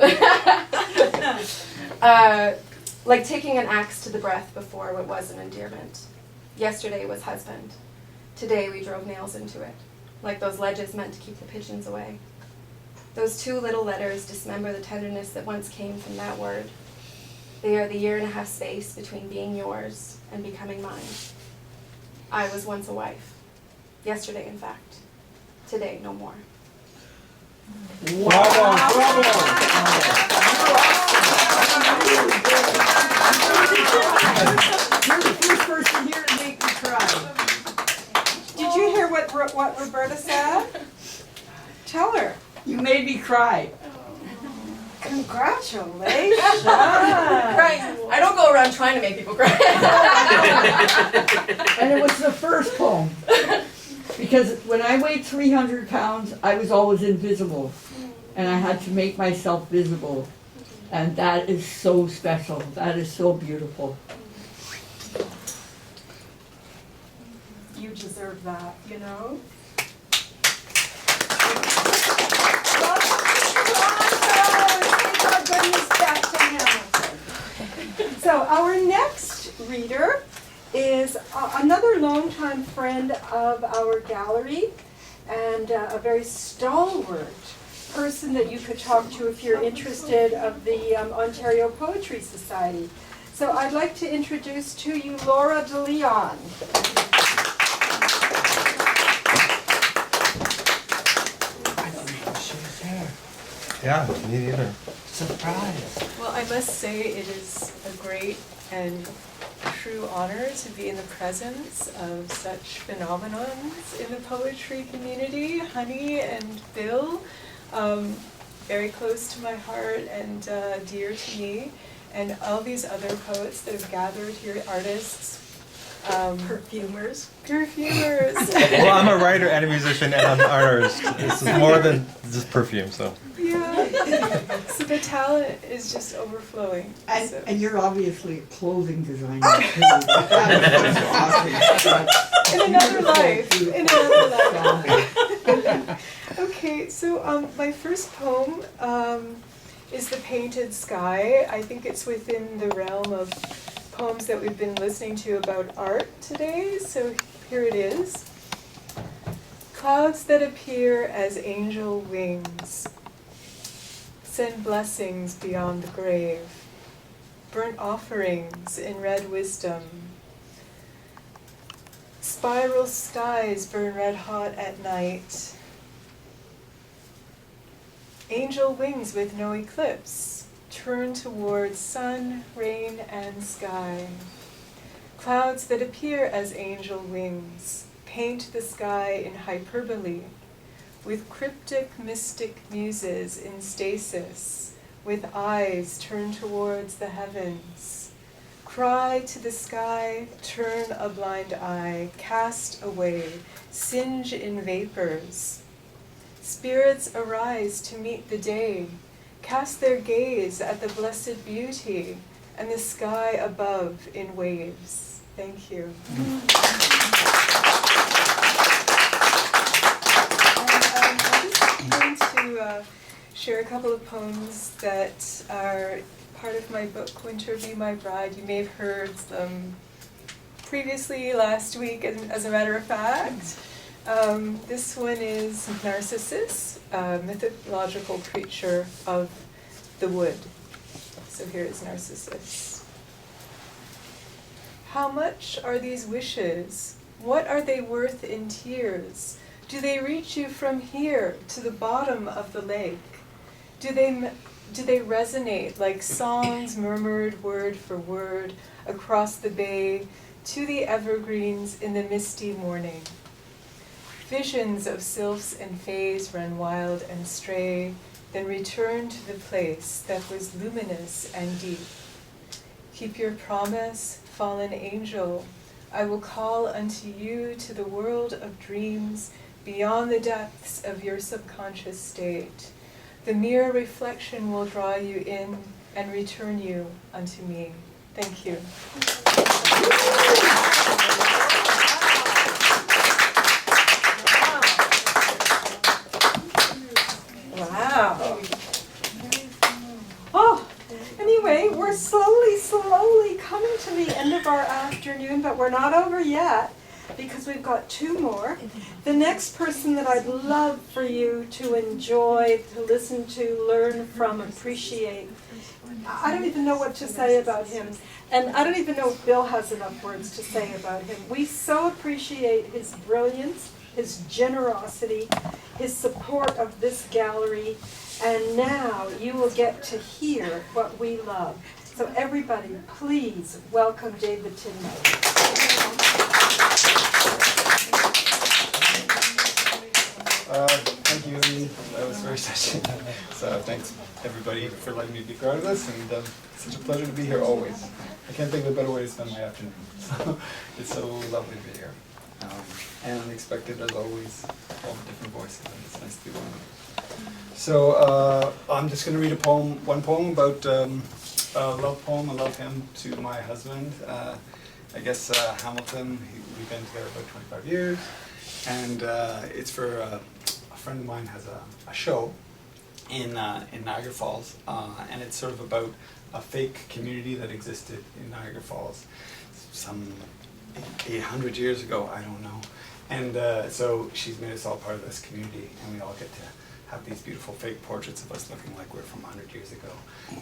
Like taking an axe to the breath before what was an endearment. Yesterday was husband. Today we drove nails into it, like those ledges meant to keep the pigeons away. Those two little letters dismember the tenderness that once came from that word. They are the 1.5-year space between being yours and becoming mine. I was once a wife. Yesterday, in fact. Today, no more. Bravo, bravo. You're the first person here to make me cry. Did you hear what Roberta said? Tell her. You made me cry. Congratulations. Crying. I don't go around trying to make people cry. And it was the first poem. Because when I weighed 300 pounds, I was always invisible. And I had to make myself visible. And that is so special. That is so beautiful. You deserve that, you know? So our next reader is another longtime friend of our gallery and a very stalwart person that you could talk to if you're interested of the Ontario Poetry Society. So I'd like to introduce to you Laura Deleon. Yeah, me neither. Surprise. Well, I must say it is a great and true honor to be in the presence of such phenomenons in the poetry community. Honey and Bill, very close to my heart and dear to me, and all these other poets that have gathered here, artists, perfumers. Well, I'm a writer and a musician and I'm an artist. This is more than just perfume, so. Yeah. So the talent is just overflowing. And you're obviously a clothing designer too. In another life. Okay, so my first poem is The Painted Sky. I think it's within the realm of poems that we've been listening to about art today, so here it is. Clouds that appear as angel wings send blessings beyond the grave, burnt offerings in red wisdom. Spiral skies burn red hot at night. Angel wings with no eclipse turn towards sun, rain, and sky. Clouds that appear as angel wings paint the sky in hyperbole, with cryptic mystic muses in stasis, with eyes turned towards the heavens. Cry to the sky, turn a blind eye, cast away, singe in vapors. Spirits arise to meet the day, cast their gaze at the blessed beauty and the sky above in waves. Thank you. I'm just going to share a couple of poems that are part of my book, Winter Be My Bride. You may have heard them previously last week, as a matter of fact. This one is Narcissus, a mythological creature of the wood. So here is Narcissus. How much are these wishes? What are they worth in tears? Do they reach you from here to the bottom of the lake? Do they resonate like songs murmured word for word across the bay to the evergreens in the misty morning? Visions of sylphs and fays run wild and stray, then return to the place that was luminous and deep. Keep your promise, fallen angel. I will call unto you to the world of dreams beyond the depths of your subconscious state. The mere reflection will draw you in and return you unto me. Thank you. Wow. Oh, anyway, we're slowly coming to the end of our afternoon, but we're not over yet because we've got two more. The next person that I'd love for you to enjoy, to listen to, learn from, appreciate. I don't even know what to say about him. And I don't even know if Bill has enough words to say about him. We so appreciate his brilliance, his generosity, his support of this gallery, and now you will get to hear what we love. So everybody, please welcome David Tinmouth. Thank you, Amy. That was very touching. So thanks everybody for letting me be part of this, and it's such a pleasure to be here always. I can't think of a better way to spend my afternoon. So it's so lovely to be here. And unexpected as always, all the different voices, and it's nice to be one of them. So I'm just going to read one poem about a love poem, a love hymn to my husband. I guess Hamilton, we've been together about 25 years, and it's for a friend of mine has a show in Niagara Falls, and it's sort of about a fake community that existed in Niagara Falls some 800 years ago, I don't know. And so she's made us all part of this community, and we all get to have these beautiful fake portraits of us looking like we're from 100 years ago.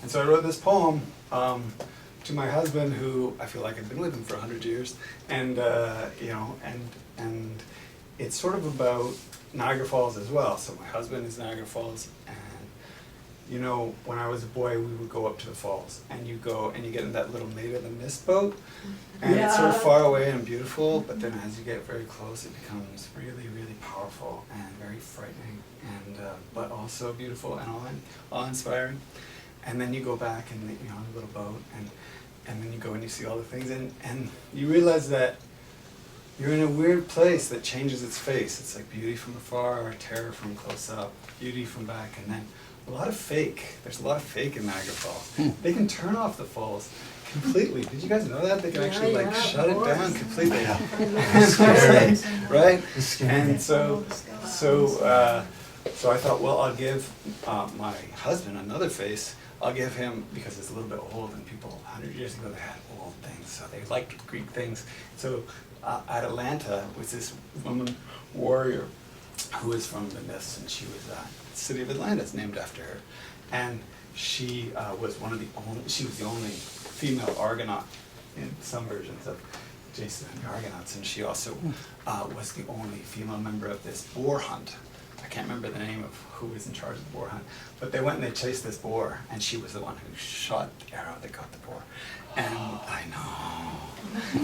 And so I wrote this poem to my husband, who I feel like I've been with him for 100 years, and you know, and it's sort of about Niagara Falls as well. So my husband is Niagara Falls, and you know, when I was a boy, we would go up to the falls, and you go and you get in that little Maid of the Mist boat, and it's sort of far away and beautiful, but then as you get very close, it becomes really, really powerful and very frightening, and but also beautiful and awe-inspiring. And then you go back and you know, in a little boat, and then you go and you see all the things, and you realize that you're in a weird place that changes its face. It's like beauty from afar, terror from close up, beauty from back, and then a lot of fake. There's a lot of fake in Niagara Falls. They can turn off the falls completely. Did you guys know that? They can actually like shut it down completely. Right? And so I thought, well, I'll give my husband another face. I'll give him, because it's a little bit old, and people 100 years ago they had old things, so they liked Greek things. So Atalanta was this woman warrior who was from the myths, and she was the city of Atlantis named after her, and she was she was the only female Argonaut in some versions of Jason and the Argonauts, and she also was the only female member of this boar hunt. I can't remember the name of who was in charge of the boar hunt, but they went and they chased this boar, and she was the one who shot the arrow that got the boar. And I know.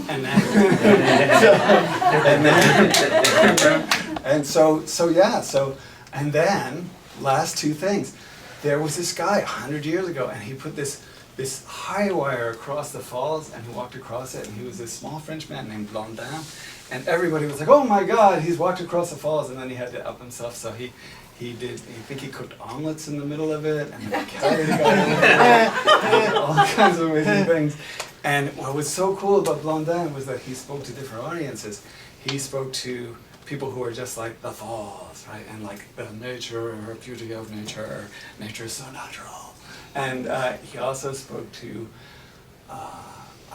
And then, and then, last two things. There was this guy 100 years ago, and he put this high wire across the falls, and he walked across it, and he was this small French man named Blondin, and everybody was like, oh my God, he's walked across the falls, and then he had to up himself, so he think he cooked omelets in the middle of it, and then carried the guy over there, all kinds of amazing things. And what was so cool about Blondin was that he spoke to different audiences. He spoke to people who were just like the falls, right? And like the nature or beauty of nature, nature is so natural. And he also spoke to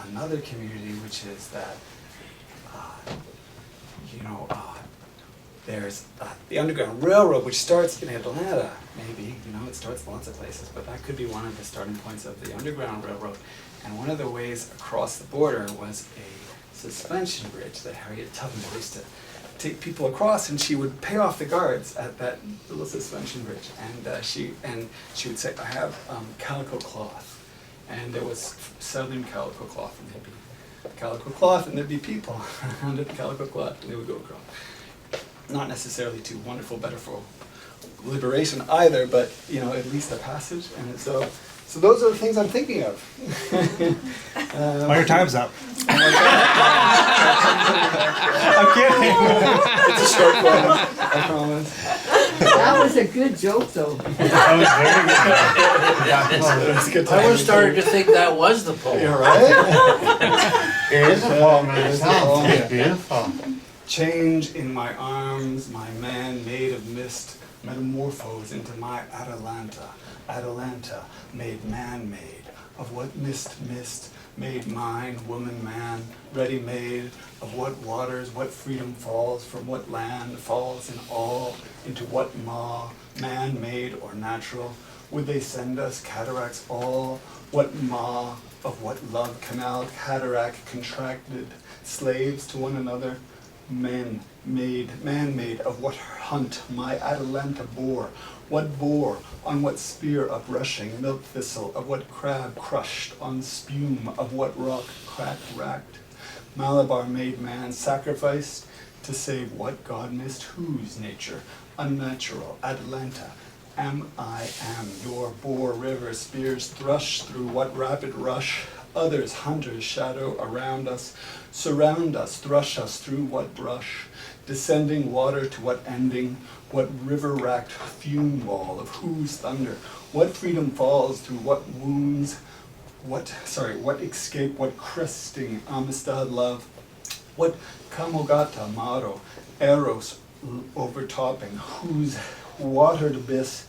another community, which is that, there's the Underground Railroad, which starts in Atlanta, maybe, it starts lots of places, but that could be one of the starting points of the Underground Railroad. And one of the ways across the border was a suspension bridge that Harriet Tubman used to take people across, and she would pay off the guards at that little suspension bridge. And she would say, I have calico cloth. And there was southern calico cloth, and there'd be calico cloth, and there'd be people under the calico cloth, and they would go across. Not necessarily too wonderful, better for liberation either, but at least a passage. And so those are the things I'm thinking of. Your time's up. I'm kidding. It's a short poem, I promise. That was a good joke, though. I was starting to think that was the poem. You're right. It is a poem in itself. It's beautiful. Change in my arms, my man made of mist, metamorphose into my Atalanta. Atalanta, made man-made, of what mist, made mine, woman, man, ready-made, of what waters, what freedom falls, from what land falls in all, into what maw, man-made or natural, would they send us cataracts all, what maw, of what love canal, cataract contracted, slaves to one another, man-made, of what hunt my Atalanta bore, what boar, on what spear uprushing, milk thistle, of what crab crushed on spume, of what rock cracked racked, Malabar made man, sacrificed to save what God missed, whose nature, unnatural, Atalanta, am, your boar river spears thrush through what rapid rush, others, hunters, shadow around us, surround us, thrush us through what brush, descending water to what ending, what river-racked fume wall of whose thunder, what freedom falls through what wounds, What escape, what cresting, Amistad love, what Kamogata, Maro, Eros, overtopping, whose watered abyss,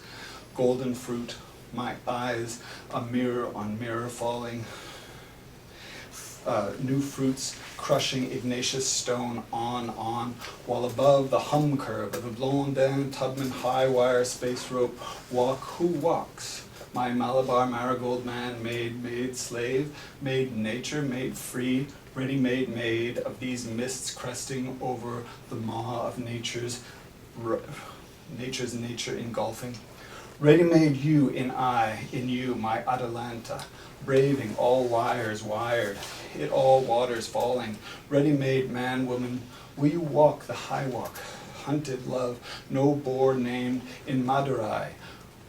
golden fruit, my eyes, a mirror on mirror falling, new fruits, crushing Ignatius stone on, while above the hum curve of the Blondin Tubman high wire space rope walk who walks? My Malabar marigold man, made slave, made nature, made free, ready-made maid of these mists cresting over the maw of nature's nature engulfing. Ready-made you in you, my Atalanta, braving all wires wired, it all waters falling. Ready-made man, woman, will you walk the high walk? Hunted love, no boar named in Madurai,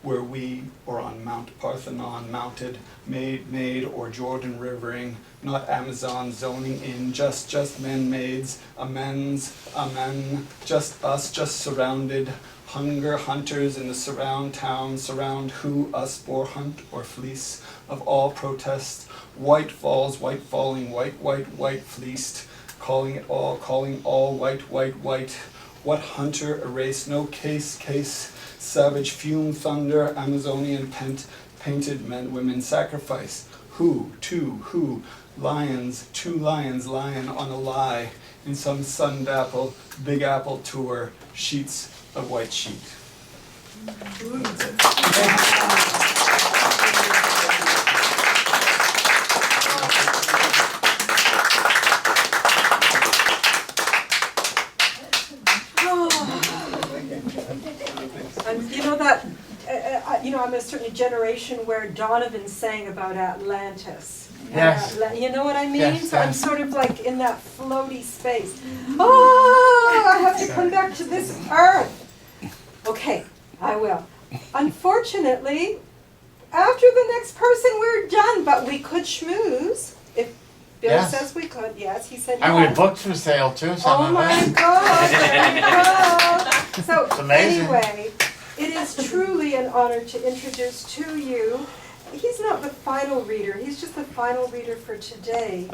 where we, or on Mount Parthenon mounted, made, or Jordan rivering, not Amazon zoning in, just men, maids, amens, amen, just us, just surrounded, hunger hunters in the surround town, surround who, us, boar hunt, or fleece of all protest, white falls, white falling, white fleeced, calling all white, what hunter erase, no case, savage fume, thunder, Amazonian painted men, women sacrifice. Who, lions, two lions, lion on a lie, in some sun-dapple, big apple tour, sheets of white sheet. And you know that, I'm a certain generation where Donovan sang about Atlantis. Yes. You know what I mean? Yes, So I'm yes. sort of like in that floaty space. Oh, I have to come back to this earth. Okay, I will. Unfortunately, after the next person, we're done, but we could schmooze. If Bill Yes. says we could, yes, he said And yes. we booked for sale too, some Oh of my it. God, there you go. So It's amazing. anyway, it is truly an honor to introduce to you, he's not the final reader, he's just the final reader for today.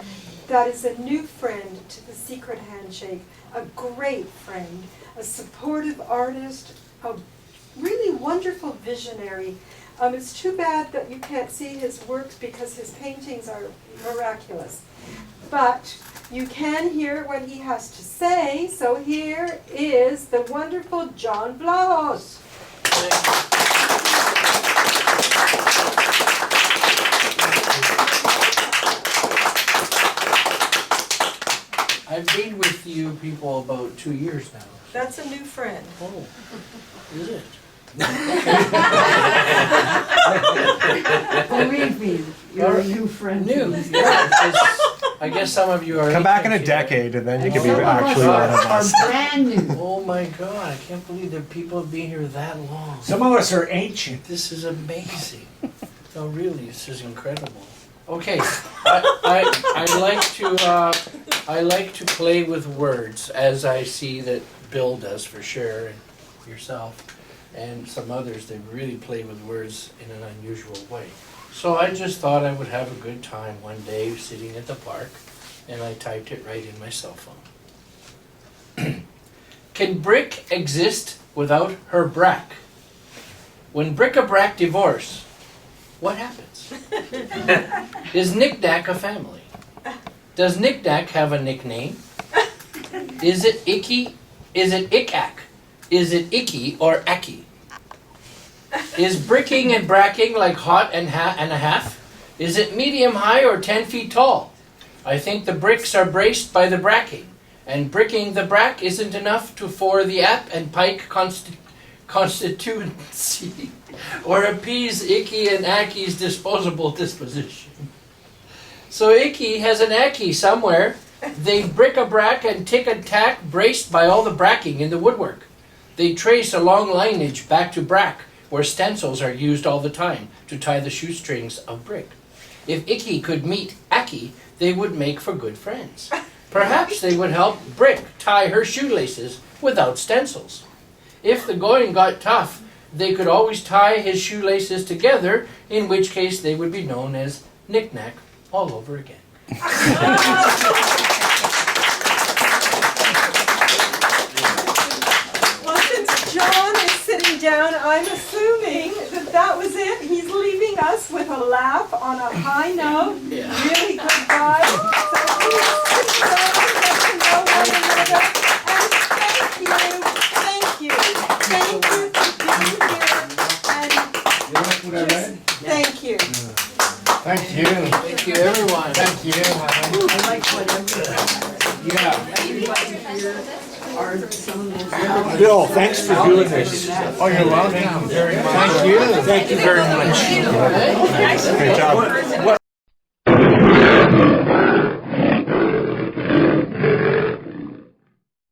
That is a new friend to the Secret Handshake, a great friend, a supportive artist, a really wonderful visionary. It's too bad that you can't see his works because his paintings are miraculous. But you can hear what he has to say, so here is the wonderful John Vlachos. I've been with you people about 2 years now. That's a new friend. Oh, is it? Believe me, you're a new friend. New, yeah. I guess some of you are. Come back in a decade and then you can be Some of us actually one of are us. brand new. Oh my God, I can't believe that people have been here that long. Some of us are ancient. This is amazing. No, really, this is incredible. Okay, I like to play with words, as I see that Bill does for sure, and yourself, and some others that really play with words in an unusual way. So I just thought I would have a good time one day sitting at the park, and I typed it right in my cell phone. Can brick exist without her brack? When bric-a-brac divorce, what happens? Is Nick-Nack a family? Does Nick-Nack have a nickname? Is it Icky? Is it Ick-Ack? Is it Icky or Acky? Is bricking and bracking like hot and a half? Is it medium high or 10 feet tall? I think the bricks are braced by the bracking, and bricking the brack isn't enough for the ap and pike constituency, or appease Icky and Acky's disposable disposition. So Icky has an Acky somewhere. They bric-a-brac and tick-a-tack braced by all the bracking in the woodwork. They trace a long lineage back to brack, where stencils are used all the time to tie the shoestrings of brick. If Icky could meet Acky, they would make for good friends. Perhaps they would help Brick tie her shoelaces without stencils. If the going got tough, they could always tie his shoelaces together, in which case they would be known as knick-knack all over again. Well, since John is sitting down, I'm assuming that that was it. He's leaving us with a laugh on a high note. Really good guy. So please sit down, get to know one another, and thank you for being here, and thank you. Thank you. Thank you, everyone. Thank you. I like what everybody here are some of those. Bill, thanks for doing this. Oh, you're welcome. Thank you very much. Great job.